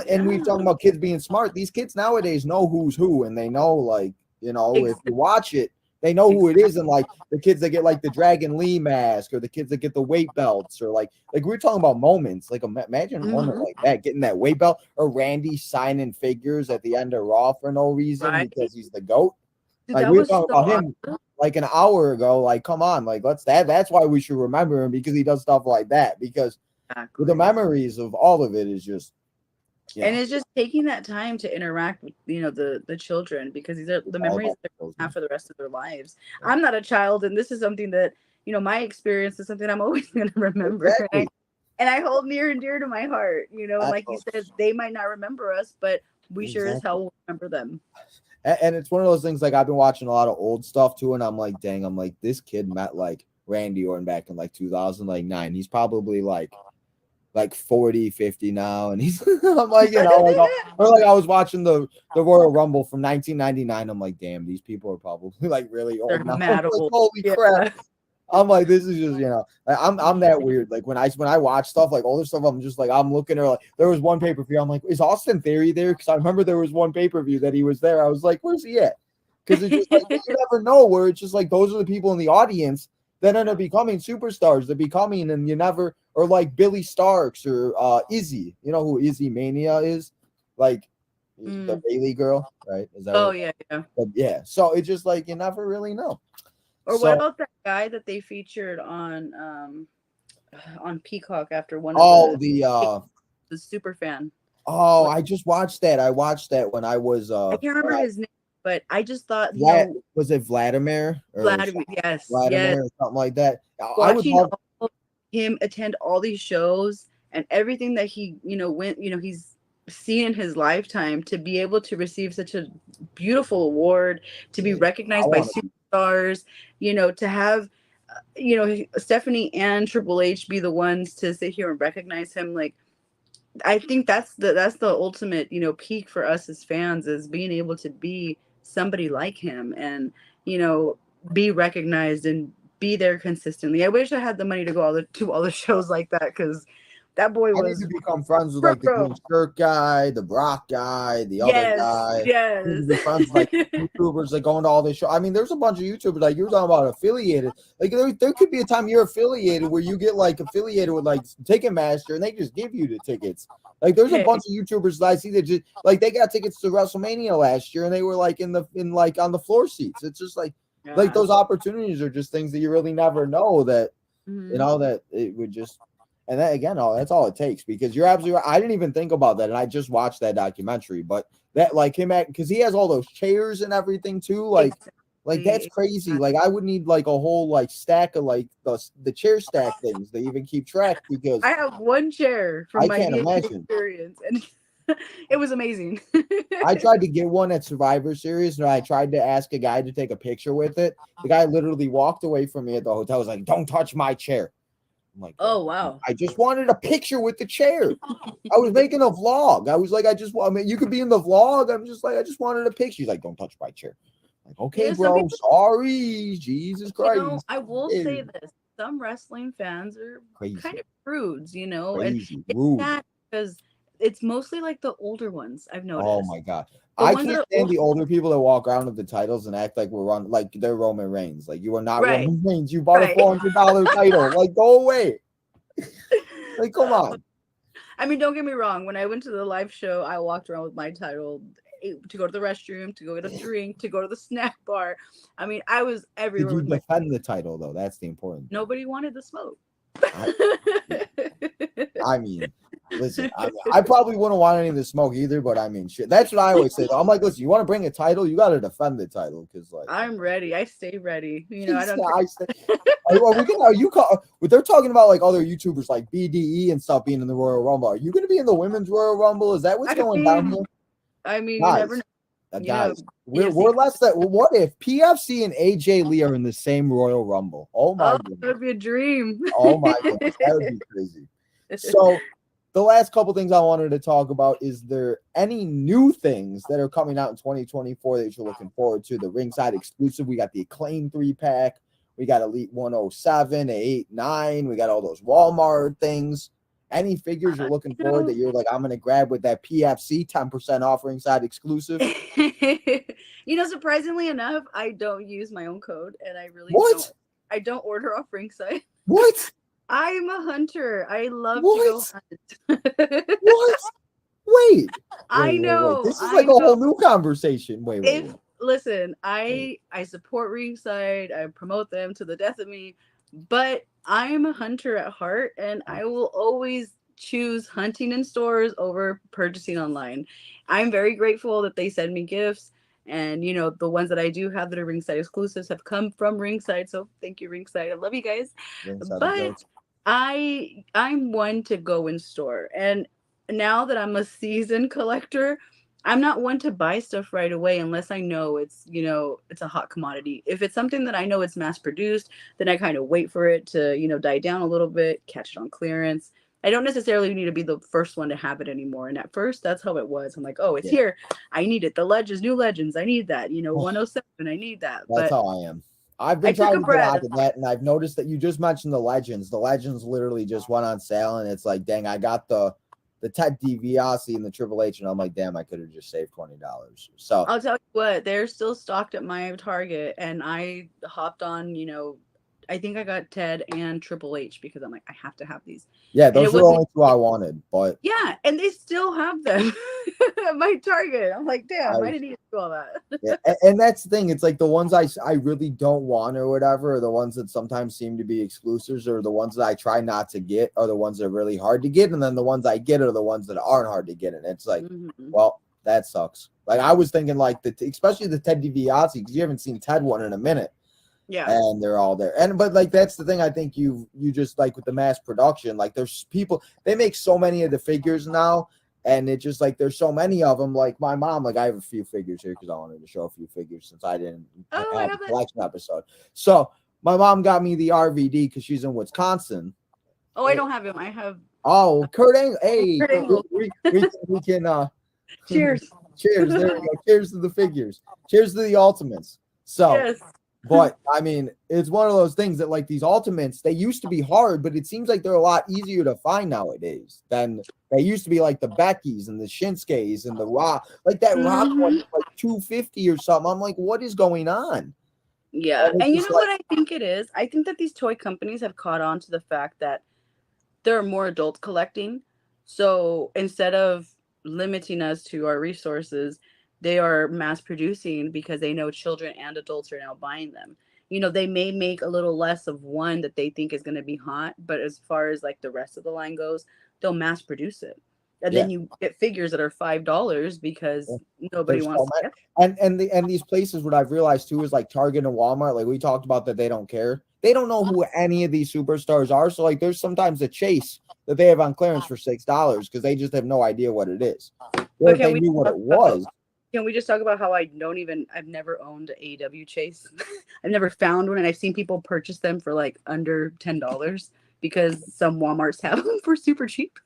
Speaker 1: and we've talked about kids being smart. These kids nowadays know who's who, and they know, like, if you watch it, they know who it is. And like the kids that get like the Dragon Lee mask, or the kids that get the weight belts, or like we're talking about moments, like imagine a moment like that, getting that weight belt, or Randy signing figures at the end of Raw for no reason because he's the GOAT.
Speaker 2: Dude,
Speaker 1: like we were talking about him like an hour ago. Like, come on, like that's why we should remember him, because he does stuff like that. Because the memories of all of it is just,
Speaker 2: and it's just taking that time to interact with the children, because these are the memories that they have for the rest of their lives. Yeah. I'm not a child, and this is something that my experience is something I'm always going to remember. Exactly. And I hold near and dear to my heart. Like you said, they might not remember us, but we sure as hell will remember them.
Speaker 1: And it's one of those things, like, I've been watching a lot of old stuff too, and I'm like, dang, I'm like, this kid met like Randy Orton back in like 2009. He's probably like 40, 50 now, and he's I'm like, or like I was watching the Royal Rumble from 1999. I'm like, damn, these people are probably like really old now. Like, holy crap. I'm like, this is just, I'm that weird. Like when I watch stuff like older stuff, I'm just like, I'm looking at, like, there was one pay-per-view. I'm like, is Austin Theory there? Because I remember there was one pay-per-view that he was there. I was like, where's he at? Because it's just like, you never know, where it's just like, those are the people in the audience that end up becoming superstars, that becoming, and you never, or like Billy Starks or Izzy. You know who Izzy Mania is? Like the Bailey girl, right? Is that
Speaker 2: yeah.
Speaker 1: But yeah. So it's just like, you never really know.
Speaker 2: Or what about that guy that they featured on Peacock after one of the super fan?
Speaker 1: Oh, I just watched that. I watched that when I was
Speaker 2: I can't remember his name, but I just thought
Speaker 1: was it Vladimir?
Speaker 2: Vladimir, yes.
Speaker 1: Vladimir, or something like that.
Speaker 2: Watching him attend all these shows and everything that he he's seen in his lifetime, to be able to receive such a beautiful award, to be recognized by superstars, to have Stephanie and Triple H be the ones to sit here and recognize him. Like, I think that's the ultimate peak for us as fans, is being able to be somebody like him and be recognized and be there consistently. I wish I had the money to go to all the shows like that, because that boy was.
Speaker 1: I need to become friends with like the Green Shirt guy, the Brock guy, the other guy.
Speaker 2: Yes.
Speaker 1: I need to be friends with like YouTubers that go into all this show. I mean, there's a bunch of YouTubers, like you were talking about affiliated. Like there could be a time you're affiliated where you get like affiliated with like Ticketmaster, and they just give you the tickets. Like there's a bunch of YouTubers that I see that just like they got tickets to WrestleMania last year, and they were like on the floor seats. It's just like those opportunities are just things that you really never know that that it would just. And that, again, that's all it takes, because you're absolutely right. I didn't even think about that, and I just watched that documentary. But that, like, him because he has all those chairs and everything too, like that's crazy. Like, I would need like a whole like stack of like the chair stack things to even keep track, because
Speaker 2: I have one chair from my
Speaker 1: can't imagine
Speaker 2: experience, and it was amazing.
Speaker 1: I tried to get one at Survivor Series, and I tried to ask a guy to take a picture with it. The guy literally walked away from me at the hotel. I was like, "Don't touch my chair." I'm like,
Speaker 2: oh wow!
Speaker 1: I just wanted a picture with the chair. I was making a vlog. I was like, you could be in the vlog. I'm just like, I just wanted a picture. He's like, don't touch my chair. I'm like, okay, bro. Sorry, Jesus Christ.
Speaker 2: I will say this: some wrestling fans are
Speaker 1: Crazy.
Speaker 2: kind of prudes, you know,
Speaker 1: Crazy.
Speaker 2: and it's
Speaker 1: Rude.
Speaker 2: sad because it's mostly like the older ones I've noticed.
Speaker 1: Oh my God.
Speaker 2: The
Speaker 1: I
Speaker 2: ones that
Speaker 1: can't
Speaker 2: are
Speaker 1: stand
Speaker 2: old,
Speaker 1: the older people that walk around with the titles and act like like they're Roman Reigns. Like, you are not
Speaker 2: right,
Speaker 1: Roman Reigns. You bought a
Speaker 2: right.
Speaker 1: $400 title. Like, go away. Like, come on.
Speaker 2: I mean, don't get me wrong. When I went to the live show, I walked around with my title to go to the restroom, to go get a drink, to go to the snack bar. I mean, I was
Speaker 1: Did
Speaker 2: everywhere
Speaker 1: you
Speaker 2: with my.
Speaker 1: defend the title though? That's the important thing.
Speaker 2: Nobody wanted the smoke.
Speaker 1: I mean, listen, I probably wouldn't want any of the smoke either, but I mean, shit. That's what I always say. Though. I'm like, listen, you want to bring a title, you got to defend the title, because like,
Speaker 2: I'm ready. I stay ready. You know, I don't.
Speaker 1: They're talking about like other YouTubers like BDE and stuff being in the Royal Rumble. Are you going to be in the Women's Royal Rumble? Is that what's going down here?
Speaker 2: I mean,
Speaker 1: guys,
Speaker 2: you never know.
Speaker 1: Guys, we're less than. What if PFC and AJ Lee are in the same Royal Rumble? Oh my goodness,
Speaker 2: that would be a dream.
Speaker 1: Oh my goodness, that would be crazy. So, the last couple things I wanted to talk about, is there any new things that are coming out in 2024 that you're looking forward to? The ringside exclusive, we got the Acclaim 3-pack, we got Elite 107, 8, 9, we got all those Walmart things. Any figures you're looking forward that you're like, I'm going to grab with that PFC 10% off ringside exclusive?
Speaker 2: You know, surprisingly enough, I don't use my own code, and I really don't. I don't order off ringside.
Speaker 1: What?
Speaker 2: I'm a hunter. I love to go hunt.
Speaker 1: What? Wait.
Speaker 2: I know.
Speaker 1: Wait. This is like a whole new conversation. Wait.
Speaker 2: Listen, I support ringside. I promote them to the death of me, but I'm a hunter at heart, and I will always choose hunting in stores over purchasing online. I'm very grateful that they send me gifts. And, you know, the ones that I do have that are ringside exclusives have come from ringside. So thank you, ringside. I love you guys. But I'm one to go in store. And now that I'm a seasoned collector, I'm not one to buy stuff right away unless I know it's, you know, it's a hot commodity. If it's something that I know it's mass produced, then I kind of wait for it to, you know, die down a little bit, catch it on clearance. I don't necessarily need to be the first one to have it anymore. And at first, that's how it was. I'm like, oh, it's here. I need it. The Legends, new Legends. I need that. You know, 107. I need that.
Speaker 1: That's how I am. I've been trying to get out of that, and I've noticed that you just mentioned the Legends. The Legends literally just went on sale, and it's like, dang, I got the Ted DiBiase and the Triple H, and I'm like, damn, I could have just saved $20. So
Speaker 2: I'll tell you what, they're still stocked at my Target, and I hopped on, you know, I think I got Ted and Triple H because I'm like, I have to have these.
Speaker 1: Yeah, those were the only two I wanted, but
Speaker 2: yeah, and they still have them at my Target. I'm like, damn, I didn't need to do all that.
Speaker 1: Yeah, and that's the thing. It's like the ones I really don't want or whatever are the ones that sometimes seem to be exclusives, or the ones that I try not to get are the ones that are really hard to get, and then the ones I get are the ones that aren't hard to get. And it's like, well, that sucks. Like I was thinking, like especially the Ted DiBiase, because you haven't seen Ted one in a minute.
Speaker 2: Yeah,
Speaker 1: and they're all there. But like that's the thing. I think you just like with the mass production, like there's people, they make so many of the figures now, and it just like there's so many of them. Like my mom, like I have a few figures here because I wanted to show a few figures since I didn't have a collection episode. So my mom got me the RVD because she's in Wisconsin.
Speaker 2: Oh, I don't have him. I have.
Speaker 1: Oh, Kurt Angle. Hey, we can.
Speaker 2: Cheers.
Speaker 1: Cheers. There we go. Cheers to the figures. Cheers to the ultimates. So.
Speaker 2: Yes.
Speaker 1: But I mean, it's one of those things that like these ultimates, they used to be hard, but it seems like they're a lot easier to find nowadays than they used to be. Like the Beckys and the Shinsuke's and the Rock, like that Rock one, like 250 or something. I'm like, what is going on?
Speaker 2: Yeah, and you know what I think it is? I think that these toy companies have caught on to the fact that there are more adults collecting. So instead of limiting us to our resources, they are mass producing because they know children and adults are now buying them. You know, they may make a little less of one that they think is going to be hot, but as far as like the rest of the line goes, they'll mass produce it. And then you get figures that are $5 because nobody wants to get
Speaker 1: them. And these places, what I've realized too is like Target and Walmart, like we talked about, that they don't care. They don't know who any of these superstars are. So like there's sometimes a chase that they have on clearance for $6 because they just have no idea what it is. Or if they knew what it was.
Speaker 2: Can we just talk about how I've never owned an AEW chase. I've never found one, and I've seen people purchase them for like under $10 because some Walmarts have them for super cheap.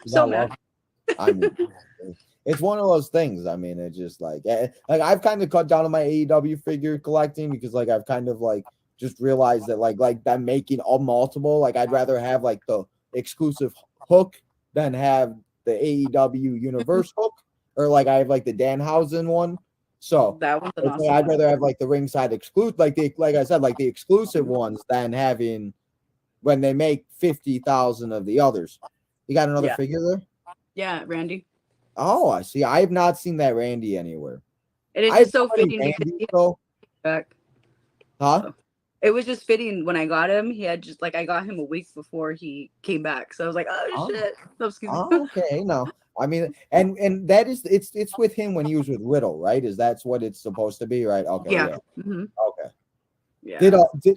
Speaker 2: So mad.
Speaker 1: I mean, it's one of those things. I mean, it's just like I've kind of cut down on my AEW figure collecting because like I've kind of like just realized that like them making all multiple, like I'd rather have like the exclusive hook than have the AEW Universe hook, or like I have like the Danhausen one. So
Speaker 2: That one's an
Speaker 1: it's like
Speaker 2: awesome
Speaker 1: I'd
Speaker 2: one.
Speaker 1: rather have like the ringside exclusive, like I said, like the exclusive ones than having when they make 50,000 of the others. You got another
Speaker 2: Yeah.
Speaker 1: figure there?
Speaker 2: Yeah, Randy.
Speaker 1: Oh, I see. I have not seen that Randy anywhere.
Speaker 2: And it's
Speaker 1: I have
Speaker 2: just so
Speaker 1: so many
Speaker 2: fitting because
Speaker 1: Randys
Speaker 2: he
Speaker 1: though.
Speaker 2: back.
Speaker 1: Huh?
Speaker 2: So it was just fitting when I got him. He had just like I got him a week before he came back. So I was like, oh
Speaker 1: Oh,
Speaker 2: shit. Oh, excuse me.
Speaker 1: oh, okay. No. I mean, and that is it's with him when he was with Riddle, right? Is that's what it's supposed to be, right? Okay,
Speaker 2: Yeah.
Speaker 1: yeah.
Speaker 2: Mm-hmm.
Speaker 1: Okay.
Speaker 2: Yeah.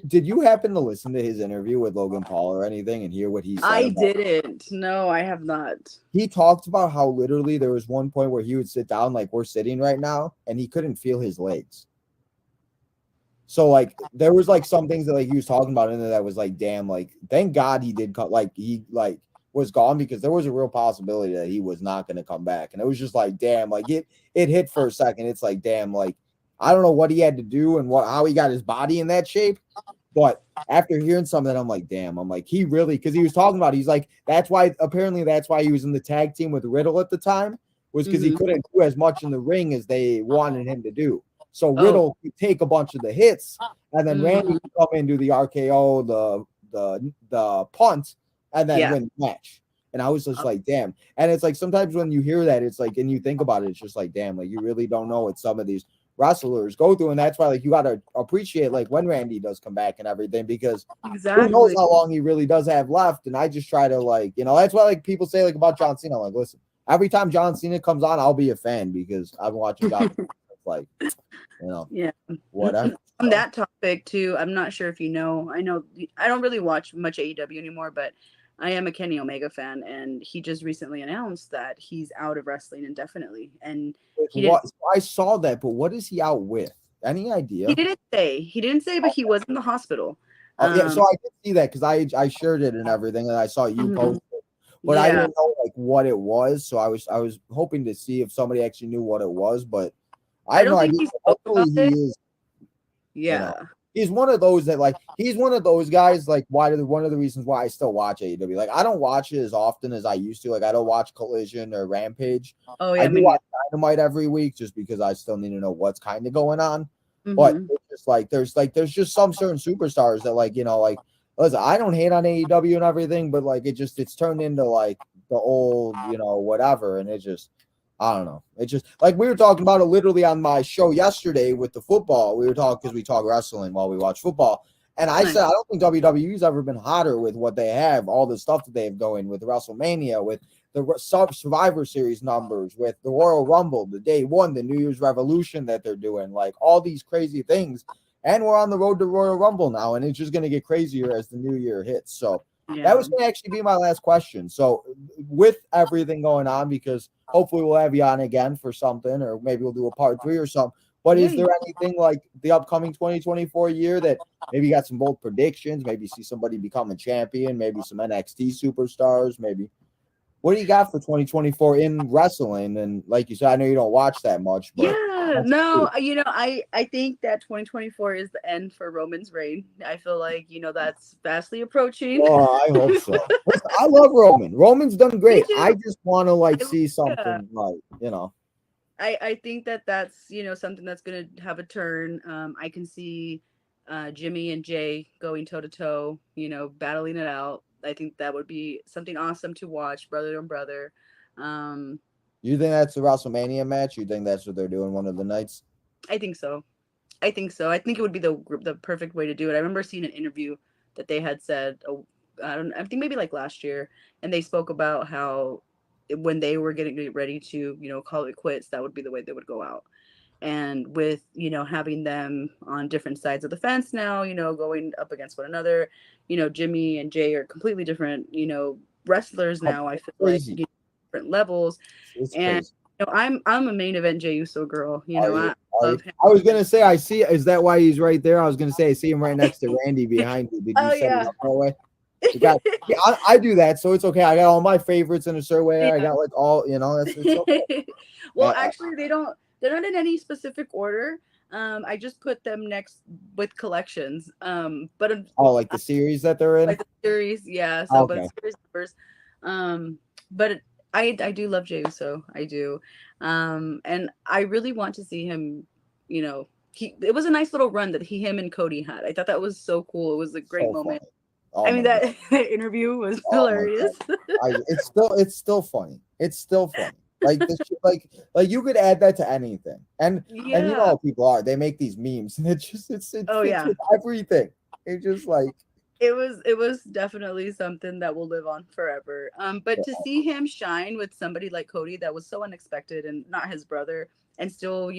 Speaker 1: Did you happen to listen to his interview with Logan Paul or anything and hear what he said
Speaker 2: I
Speaker 1: about
Speaker 2: didn't. No, I have not.
Speaker 1: he talked about how literally there was one point where he would sit down like we're sitting right now and he couldn't feel his legs. So like there was like some things that like he was talking about in there that was like damn, like thank God he did cut, like he like was gone, because there was a real possibility that he was not going to come back. And it was just like damn, like it hit for a second. It's like damn, like I don't know what he had to do and how he got his body in that shape. But after hearing some of that, I'm like, damn, I'm like, he really, because he was talking about, he's like, that's why he was in the tag team with Riddle at the time, was because he couldn't do as much in the ring as they wanted him to do. So Riddle could take a bunch of the hits, and then Randy would come in, do the RKO, the punt, and then win the match. And I was just like, damn. And it's like sometimes when you hear that, it's like, and you think about it, it's just like, damn, like you really don't know what some of these wrestlers go through. And that's why like you got to appreciate like when Randy does come back and everything, because who knows how long he really does have left. And I just try to like, that's why like people say like about John Cena, like, listen, every time John Cena comes on, I'll be a fan because I've been watching John Cena, like,
Speaker 2: yeah,
Speaker 1: whatever.
Speaker 2: On that topic too, I'm not sure if you know, I know I don't really watch much AEW anymore, but I am a Kenny Omega fan, and he just recently announced that he's out of wrestling indefinitely. And
Speaker 1: I saw that, but what is he out with? Any idea?
Speaker 2: He didn't say, but he was in the hospital.
Speaker 1: Yeah, so I did see that because I shared it and everything, and I saw you post it, but I didn't know like what it was. So I was hoping to see if somebody actually knew what it was, but I
Speaker 2: don't think
Speaker 1: idea.
Speaker 2: he spoke about it.
Speaker 1: Yeah. He's one of those that like he's one of those guys like one of the reasons why I still watch AEW. Like I don't watch it as often as I used to. Like I don't watch Collision or Rampage.
Speaker 2: Oh yeah,
Speaker 1: I do watch Dynamite every week just because I still need to know what's kind of going on. But it's just like there's just some certain superstars that like like listen, I don't hate on AEW and everything, but like it's turned into like the old whatever, and it just I don't know. It just like we were talking about it literally on my show yesterday with the football. We were talking because we talk wrestling while we watch football. And I said, I don't think WWE's ever been hotter with what they have, all the stuff that they have going with WrestleMania, with the Survivor Series numbers, with the Royal Rumble, the Day One, the New Year's Revolution that they're doing, like all these crazy things. And we're on the road to Royal Rumble now, and it's just going to get crazier as the new year hits. So that was going to actually be my last question. So with everything going on, because hopefully we'll have you on again for something, or maybe we'll do a part 3 or something. But is there anything like the upcoming 2024 year that maybe you got some bold predictions, maybe see somebody become a champion, maybe some NXT superstars, maybe what do you got for 2024 in wrestling? And like you said, I know you don't watch that much, but
Speaker 2: I think that 2024 is the end for Roman's reign. I feel like that's fastly approaching.
Speaker 1: Oh, I hope so. Listen, I love Roman. Roman's done great. I just want to like see something like
Speaker 2: I think that's something that's gonna have a turn. I can see Jimmy and Jay going toe to toe, battling it out. I think that would be something awesome to watch, brother on brother.
Speaker 1: You think that's the WrestleMania match? You think that's what they're doing one of the nights?
Speaker 2: I think so. I think it would be the perfect way to do it. I remember seeing an interview that they had said, I think maybe like last year, and they spoke about how when they were getting ready to, call it quits, that would be the way they would go out. And with, having them on different sides of the fence now, going up against one another, Jimmy and Jay are completely different, wrestlers now. I feel like different levels.
Speaker 1: It's
Speaker 2: and
Speaker 1: crazy.
Speaker 2: I'm a main event Jey Uso girl. I love him.
Speaker 1: I was gonna say I see. Is that why he's right there? I was gonna say I see him right next to Randy behind you. Did you set it up that way? I do that, so it's okay. I got all my favorites in a certain way. I got like all, it's okay.
Speaker 2: Well, actually, they're not in any specific order. I just put them next with collections. But
Speaker 1: Like the series that they're in.
Speaker 2: like the series, yeah. So, but
Speaker 1: Okay.
Speaker 2: series numbers. But I do love Jay Uso. I do. And I really want to see him. You know, it was a nice little run that him and Cody had. I thought that was so cool. It was a great
Speaker 1: So
Speaker 2: moment.
Speaker 1: funny. Oh
Speaker 2: I mean,
Speaker 1: my god.
Speaker 2: that interview was
Speaker 1: Oh my
Speaker 2: hilarious.
Speaker 1: god. It's still funny. It's still funny. Like this shit, like you could add that to anything. And you know
Speaker 2: Yeah.
Speaker 1: how people are. They make these memes and it
Speaker 2: Oh
Speaker 1: fits
Speaker 2: yeah.
Speaker 1: with everything. It's just like
Speaker 2: It was definitely something that will live on forever. But to see him shine with somebody like Cody that was so unexpected and not his brother and still,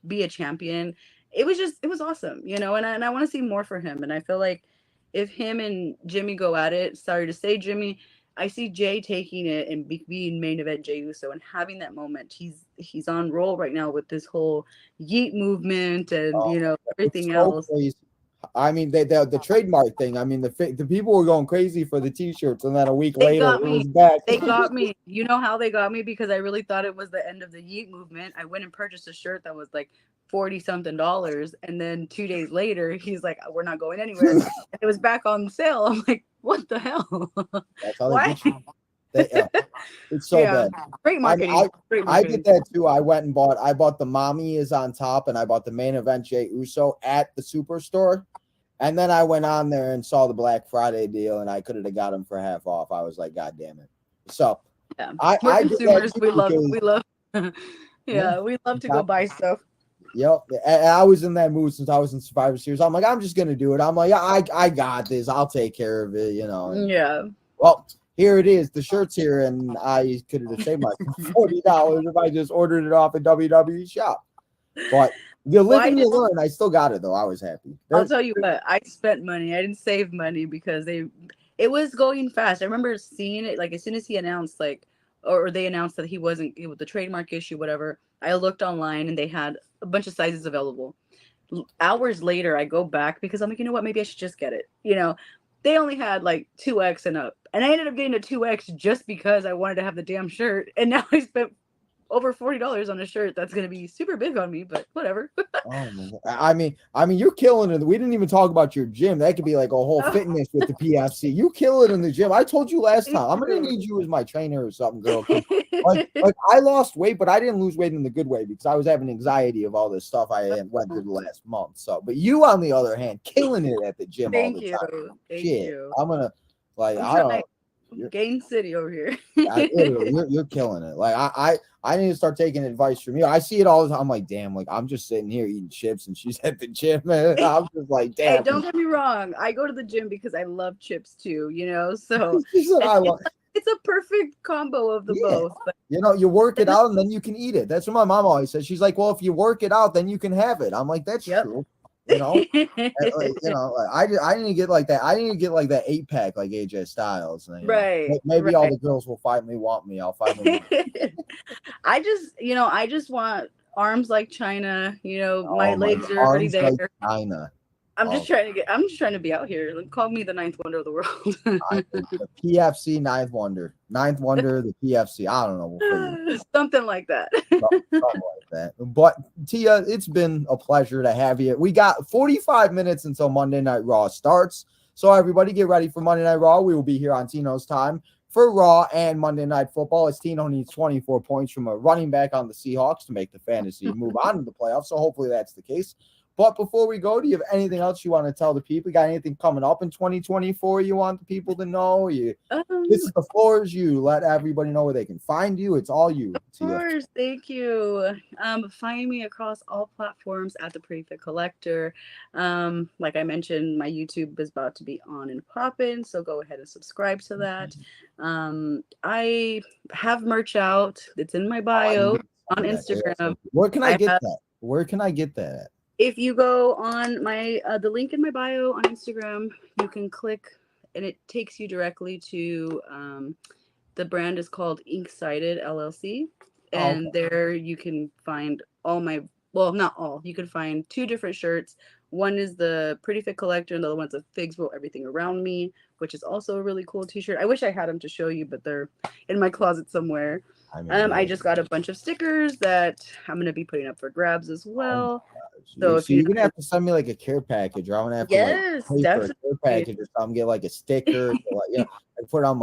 Speaker 2: be a champion, it was awesome, and I want to see more for him. And I feel like if him and Jimmy go at it, sorry to say Jimmy, I see Jay taking it and being main event Jey Uso and having that moment. He's on roll right now with this whole yeet movement and
Speaker 1: oh, it's
Speaker 2: everything
Speaker 1: so
Speaker 2: else.
Speaker 1: crazy. I mean, the trademark thing. I mean, the people were going crazy for the T-shirts, and then a week
Speaker 2: They
Speaker 1: later,
Speaker 2: got
Speaker 1: it
Speaker 2: me.
Speaker 1: was back.
Speaker 2: They got me. You know how they got me? Because I really thought it was the end of the Yeet movement. I went and purchased a shirt that was like 40 something dollars. And then 2 days later, he's like, we're not going anywhere. And it was back on sale. I'm like, what the hell?
Speaker 1: That's how they
Speaker 2: Why?
Speaker 1: get you. It's so
Speaker 2: Yeah.
Speaker 1: bad.
Speaker 2: Great
Speaker 1: I mean,
Speaker 2: marketing. Great
Speaker 1: I did
Speaker 2: marketing.
Speaker 1: that too. I bought the mommy is on top, and I bought the main event Jey Uso at the superstore. And then I went on there and saw the Black Friday deal, and I could have got them for half off. I was like, God damn it! So
Speaker 2: Yeah. We're
Speaker 1: I did that
Speaker 2: consumers.
Speaker 1: too
Speaker 2: We love,
Speaker 1: because
Speaker 2: we love,
Speaker 1: yeah,
Speaker 2: yeah, we love to go buy stuff.
Speaker 1: yep. And I was in that mood since I was in Survivor Series. I'm like, I'm just gonna do it. I'm like, I got this. I'll take care of it, And
Speaker 2: Yeah.
Speaker 1: well, here it is. The shirt's here, and I could have saved myself $40 if I just ordered it off at WWE shop. But you
Speaker 2: Well,
Speaker 1: live and you learn. I still got it though. I was happy.
Speaker 2: I'll tell you what, I spent money. I didn't save money because it was going fast. I remember seeing it like as soon as he announced or they announced that he wasn't with the trademark issue, whatever. I looked online and they had a bunch of sizes available. Hours later, I go back because I'm like, you know what, maybe I should just get it. They only had like 2X and up, and I ended up getting a 2X just because I wanted to have the damn shirt. And now I spent over $40 on a shirt that's gonna be super big on me, but whatever.
Speaker 1: Oh my God. I mean, you're killing it. We didn't even talk about your gym. That could be like a whole fitness with the PFC. You kill it in the gym. I told you last time. I'm gonna need you as my trainer or something, girl. Like I lost weight, but I didn't lose weight in the good way because I was having anxiety of all this stuff I had went through the last month. So, but you, on the other hand, killing it at the gym all
Speaker 2: Thank
Speaker 1: the
Speaker 2: you.
Speaker 1: time.
Speaker 2: Thank
Speaker 1: Shit,
Speaker 2: you.
Speaker 1: I'm gonna like
Speaker 2: I'm
Speaker 1: I don't know.
Speaker 2: trying. Gain City over here.
Speaker 1: Literally, you're killing it. Like I need to start taking advice from you. I see it all the time. I'm like, damn, like I'm just sitting here eating chips and she's at the gym. Man. I'm just like,
Speaker 2: Hey,
Speaker 1: damn.
Speaker 2: don't get me wrong. I go to the gym because I love chips too, So
Speaker 1: She said,
Speaker 2: it's,
Speaker 1: I
Speaker 2: it's,
Speaker 1: love,
Speaker 2: it's a perfect combo of the
Speaker 1: yeah.
Speaker 2: both. But
Speaker 1: You work it out and then you can eat it. That's what my mom always says. She's like, well, if you work it out, then you can have it. I'm like, that's
Speaker 2: yep.
Speaker 1: true. Like, I need to get like that. I need to get like that 8-pack like AJ Styles. And,
Speaker 2: Right.
Speaker 1: maybe all
Speaker 2: Right.
Speaker 1: the girls will finally want me. I'll finally.
Speaker 2: I just want arms like China. My
Speaker 1: Oh my
Speaker 2: legs are already
Speaker 1: arms
Speaker 2: there.
Speaker 1: like China.
Speaker 2: I'm just trying to be out here. Call me the ninth wonder of the world.
Speaker 1: The PFC ninth wonder, the PFC. I don't know. We'll figure
Speaker 2: Something like that.
Speaker 1: something like that. But Tia, it's been a pleasure to have you. We got 45 minutes until Monday Night Raw starts. So everybody get ready for Monday Night Raw. We will be here on Tino's time for Raw and Monday Night Football as Tino needs 24 points from a running back on the Seahawks to make the fantasy move on to the playoffs. So hopefully that's the case. But before we go, do you have anything else you want to tell the people? You got anything coming up in 2024 you want the people to know? This is the floor is you. Let everybody know where they can find you. It's all you.
Speaker 2: Of course, thank you. Find me across all platforms at the Pretty Fit Collector. Like I mentioned, my YouTube is about to be on and popping, so go ahead and subscribe to that. I have merch out. It's in my bio on Instagram.
Speaker 1: Where can I get that? Where can I get that?
Speaker 2: If you go on my the link in my bio on Instagram, you can click and it takes you directly to the brand is called Inksighted LLC. And there you can find not all. You can find 2 different shirts. One is the Pretty Fit Collector, and the other one's a Figs Roll Everything Around Me, which is also a really cool t-shirt. I wish I had them to show you, but they're in my closet somewhere. I just got a bunch of stickers that I'm going to be putting up for grabs as well. So if
Speaker 1: you're gonna have to send me like a care package, or I'm gonna have to like pay for a care
Speaker 2: definitely.
Speaker 1: package or something. Get like a sticker, to, like, I put it on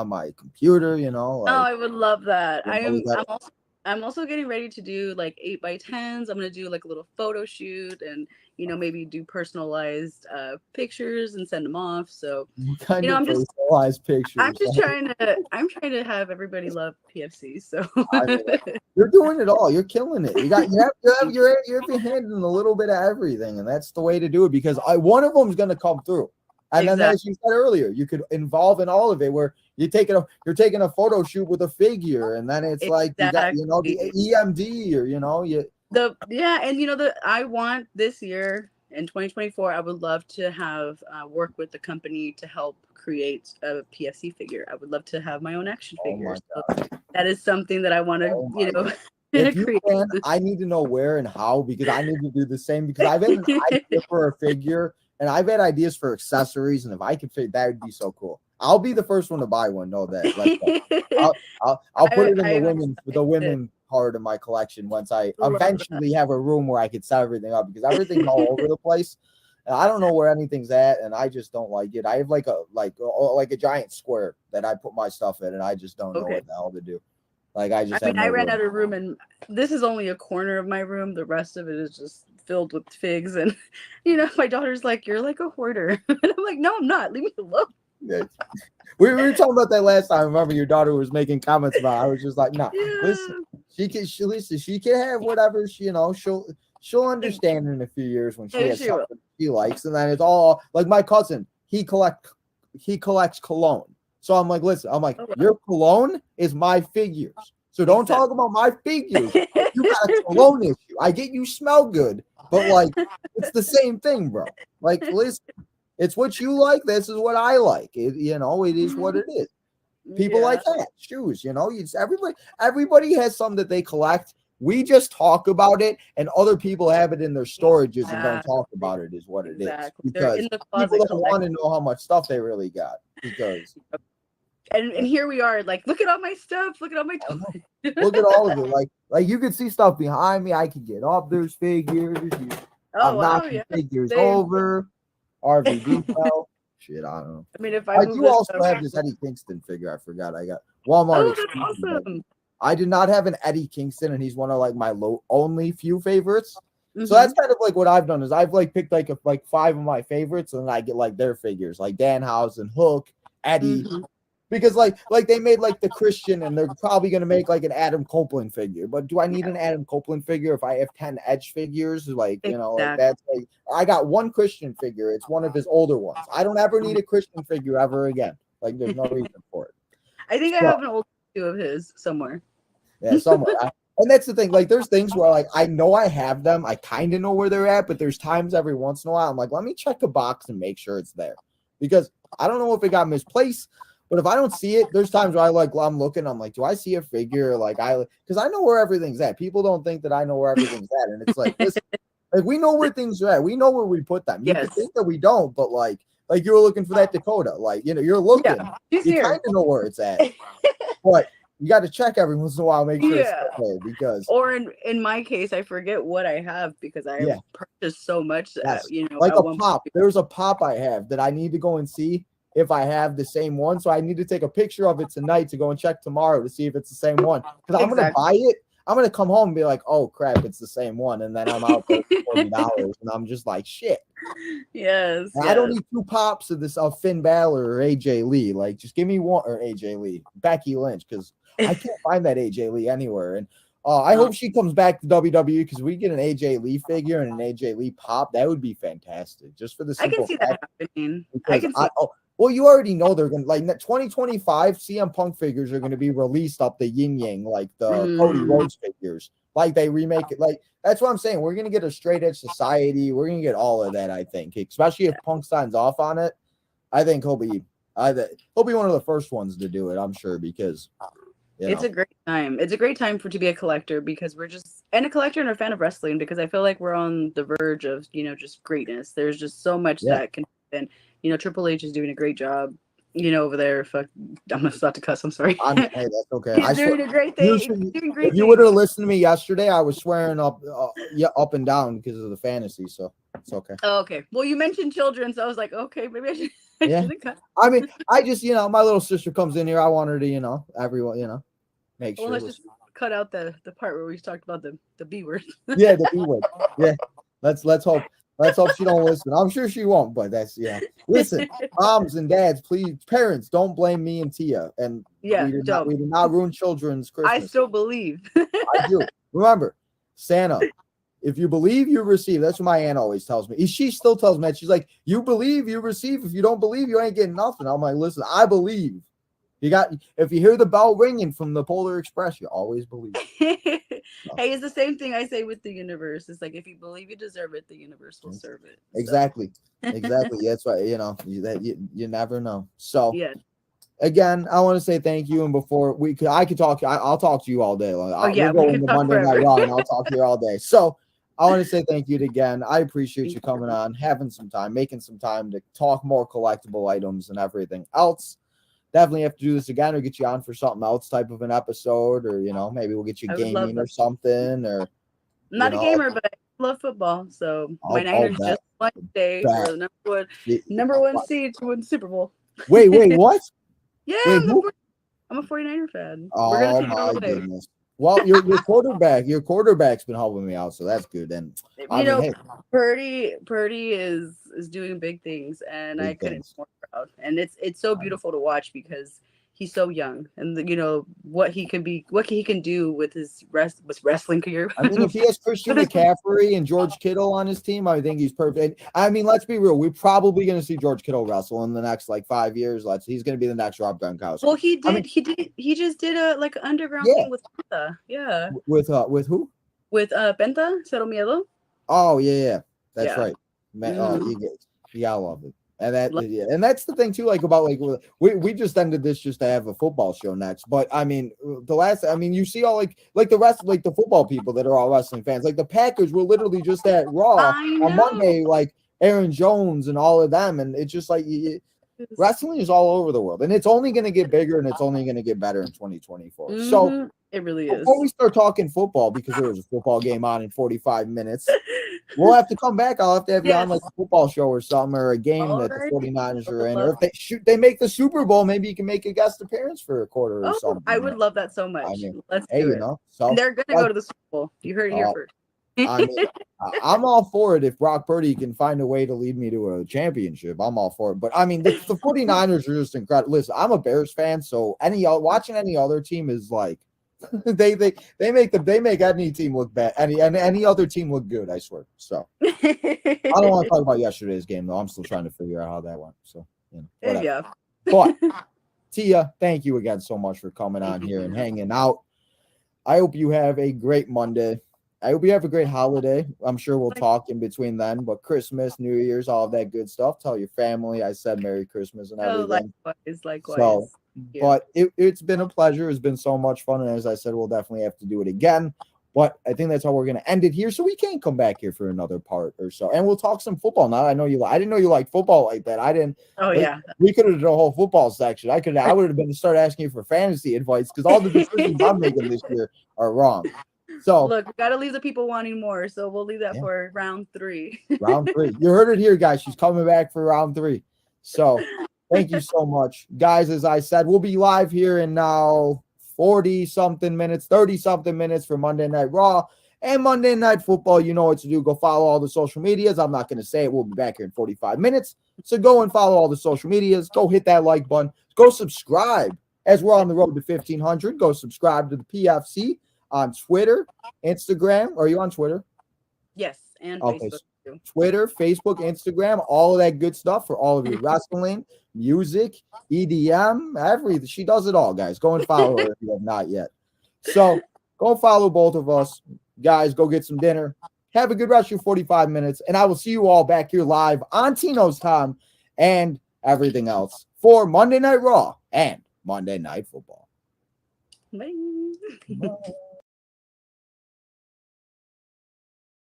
Speaker 1: my computer.
Speaker 2: Oh,
Speaker 1: Like
Speaker 2: I would love that.
Speaker 1: we got
Speaker 2: I'm also getting ready to do like 8x10s. I'm gonna do like a little photo shoot and maybe do personalized pictures and send them off. So
Speaker 1: kind of
Speaker 2: I'm just
Speaker 1: personalized pictures.
Speaker 2: I'm trying to have everybody love PFC. So
Speaker 1: I mean, you're doing it all. You're killing it. You have your hand in a little bit of everything, and that's the way to do it. Because one of them is gonna come through. And then, as you said earlier, you could involve in all of it, where you're taking a photo shoot with a figure, and then it's like you got the EMD, or
Speaker 2: I want this year in 2024. I would love to have work with the company to help create a PFC figure. I would love to have my own action figure. So that is something that I want to
Speaker 1: If you can, I need to know where and how, because I need to do the same, because I've had an idea for a figure. And I've had ideas for accessories, and if I could fit, that would be so cool. I'll be the first one to buy one. Know that. Like, I'll put it in the women part of my collection once I eventually have a room where I could set everything up, because everything's all over the place. And I don't know where anything's at, and I just don't like it. I have like a giant square that I put my stuff in, and I just don't know what the hell to do. Like I
Speaker 2: ran out of room, and this is only a corner of my room. The rest of it is just filled with figs, and my daughter's like, "You're like a hoarder," and I'm like, "No, I'm not. Leave me alone."
Speaker 1: Yeah. We were talking about that last time. Remember, your daughter was making comments about it. I was just like, "No, listen, she can have whatever she'll understand in a few years when she has something she likes." And then it's all like my cousin. He collects cologne. So I'm like, listen, your cologne is my figures. So don't talk about my figures. You got a cologne issue. I get you smell good, but like it's the same thing, bro. Like, listen, it's what you like. This is what I like. It is what it is. People like hats, shoes. Everybody has some that they collect. We just talk about it, and other people have it in their storages and don't talk about it. Is what it is, because people don't want to know how much stuff they really got. Because
Speaker 2: and here we are, like, look at all my stuff. Look at all my toys.
Speaker 1: Look at all of it. Like you can see stuff behind me. I can get up. There's figures. I'm knocking figures over. RVD fell. Shit, I don't know.
Speaker 2: I mean, if
Speaker 1: I do also have this Eddie Kingston figure. I forgot. I got Walmart.
Speaker 2: Oh, that's awesome.
Speaker 1: I did not have an Eddie Kingston, and he's one of like my only few favorites. Mm-hmm. So that's kind of like what I've done is I've like picked like 5 of my favorites, and then I get like their figures, like Danhausen, Hook, Eddie. Mm-hmm. Because like they made like the Christian, and they're probably gonna make like an Adam Copeland figure. But do I need an Adam Copeland figure if I have 10 Edge figures? Like like that's like I got one Christian figure. It's one of his older ones. I don't ever need a Christian figure ever again. Like there's no reason for it.
Speaker 2: I think I have an old two of his somewhere.
Speaker 1: Yeah, somewhere. And that's the thing. Like there's things where like I know I have them. I kind of know where they're at, but there's times every once in a while I'm like, let me check a box and make sure it's there, because I don't know if it got misplaced. But if I don't see it, there's times where I'm looking, I'm like, do I see a figure? Because I know where everything's at. People don't think that I know where everything's at. And it's like, listen, like we know where things are at. We know where we put them. You can think that we don't, but like you were looking for that Dakota. Like, you're looking. You kind of know where it's at. But you got to check every once in a while, make sure it's okay, because.
Speaker 2: Or in my case, I forget what I have because I have purchased so much.
Speaker 1: Like a pop. There's a pop I have that I need to go and see if I have the same one. So I need to take a picture of it tonight to go and check tomorrow to see if it's the same one. Because I'm going to buy it. I'm going to come home and be like, oh, crap, it's the same one. And then I'm out for $40. And I'm just like, shit.
Speaker 2: Yes.
Speaker 1: I don't need 2 pops of Finn Balor or AJ Lee. Like, just give me one, or AJ Lee, Becky Lynch, because I can't find that AJ Lee anywhere. And I hope she comes back to WWE, because we get an AJ Lee figure and an AJ Lee pop. That would be fantastic. Just for the simple
Speaker 2: I can see that happening.
Speaker 1: Well, you already know they're going to, like, 2025 CM Punk figures are going to be released up the yin yang, like the Cody Rhodes figures. Like, they remake it. Like, that's what I'm saying. We're going to get a straight edge society. We're going to get all of that, I think. Especially if Punk signs off on it. I think he'll be one of the first ones to do it, I'm sure, because
Speaker 2: it's a great time. It's a great time to be a collector, because a collector and a fan of wrestling, because I feel like we're on the verge of, just greatness. There's just so much that can happen. Triple H is doing a great job over there. Fuck, I'm about to cuss. I'm sorry.
Speaker 1: Hey, that's okay.
Speaker 2: He's doing a great thing.
Speaker 1: If you would have listened to me yesterday, I was swearing up and down because of the fantasy. So it's okay.
Speaker 2: Oh, okay. Well, you mentioned children, so I was like, okay, maybe I should.
Speaker 1: Yeah. I mean, I just, my little sister comes in here. I want her to, everyone, make sure.
Speaker 2: Let's just cut out the part where we talked about the B word.
Speaker 1: Yeah, the B word. Yeah. Let's hope. Let's hope she don't listen. I'm sure she won't, but that's Listen, moms and dads, please, parents, don't blame me and Tia. And we do not ruin children's Christmas.
Speaker 2: I still believe.
Speaker 1: I do. Remember, Santa, if you believe, you receive. That's what my aunt always tells me. She still tells me that. She's like, you believe, you receive. If you don't believe, you ain't getting nothing. I'm like, listen, I believe. If you hear the bell ringing from the Polar Express, you always believe.
Speaker 2: Hey, it's the same thing I say with the universe. It's like, if you believe you deserve it, the universe will serve it.
Speaker 1: Exactly. Exactly. That's right. You never know. So again, I want to say thank you. And before I could talk, I'll talk to you all day long. We'll go into Monday Night Raw and I'll talk to you all day. So I want to say thank you again. I appreciate you coming on, having some time, making some time to talk more collectible items and everything else. Definitely have to do this again or get you on for something else type of an episode, or maybe we'll get you gaming or something. Or
Speaker 2: I'm not a gamer, but I love football. So my Niners just won today for the number one seed to win the Super Bowl.
Speaker 1: Wait, what?
Speaker 2: Yeah, I'm a 49er fan.
Speaker 1: Oh my goodness. Well, your quarterback's been helping me out, so that's good. And
Speaker 2: Purdy is doing big things, and I couldn't be more proud. And it's so beautiful to watch because he's so young, and what he can do with his wrestling career.
Speaker 1: I mean, if he has Christian McCaffrey and George Kittle on his team, I think he's perfect. I mean, let's be real. We're probably going to see George Kittle wrestle in the next 5 years. He's going to be the next Rob Gronkowski.
Speaker 2: Well, he just did a underground thing with Penta. Yeah.
Speaker 1: With who? With
Speaker 2: Penta, Cero Miedo.
Speaker 1: Oh yeah, that's right. Man, you gotta love it. And that's the thing too, about we just ended this just to have a football show next. But I mean, you see all the rest of the football people that are all wrestling fans. The Packers were literally just at Raw on Monday, Aaron Jones and all of them, and it's just wrestling is all over the world, and it's only going to get bigger and it's only going to get better in 2024. Mm-hmm. So
Speaker 2: it really is.
Speaker 1: Before we start talking football, because there was a football game on in 45 minutes, we'll have to come back. I'll have to have you on a football show or something, or a game that the 49ers are in. Or if they make the Super Bowl, maybe you can make a guest appearance for a quarter or something.
Speaker 2: I would love that so much.
Speaker 1: I mean,
Speaker 2: let's do it.
Speaker 1: So
Speaker 2: and they're going to go to the Super Bowl. You heard it here first.
Speaker 1: I mean, I'm all for it. If Brock Purdy can find a way to lead me to a championship, I'm all for it. But I mean, the 49ers are just incredible. Listen, I'm a Bears fan, so watching any other team is they make any team look bad. Any other team look good, I swear. So I don't want to talk about yesterday's game though. I'm still trying to figure out how that went. So
Speaker 2: yeah.
Speaker 1: But Tia, thank you again so much for coming on here and hanging out. I hope you have a great Monday. I hope you have a great holiday. I'm sure we'll talk in between then, but Christmas, New Year's, all of that good stuff. Tell your family I said Merry Christmas and everything.
Speaker 2: Likewise.
Speaker 1: So, but it's been a pleasure. It's been so much fun. And as I said, we'll definitely have to do it again. But I think that's how we're going to end it here. So we can't come back here for another part or so. And we'll talk some football. Now, I didn't know you liked football like that. I didn't.
Speaker 2: Oh, yeah.
Speaker 1: We could have done a whole football section. I would have been to start asking you for fantasy advice because all the decisions I'm making this year are wrong. So
Speaker 2: look, we gotta leave the people wanting more, so we'll leave that for round 3.
Speaker 1: Round 3. You heard it here, guys. She's coming back for round 3. So thank you so much, guys. As I said, we'll be live here in now 30-something minutes for Monday Night Raw and Monday Night Football. You know what to do. Go follow all the social medias. I'm not going to say it. We'll be back here in 45 minutes. So go and follow all the social medias. Go hit that like button. Go subscribe as we're on the road to 1,500. Go subscribe to the PFC. On Twitter, Instagram. Are you on Twitter?
Speaker 2: Yes, and Facebook too.
Speaker 1: Twitter, Facebook, Instagram, all of that good stuff for all of your wrestling, music, EDM, everything. She does it all, guys. Go and follow her if you have not yet. So go follow both of us. Guys, go get some dinner. Have a good rest of your 45 minutes, and I will see you all back here live on Tino's time and everything else for Monday Night Raw and Monday Night Football.
Speaker 2: Bye.
Speaker 1: Bye.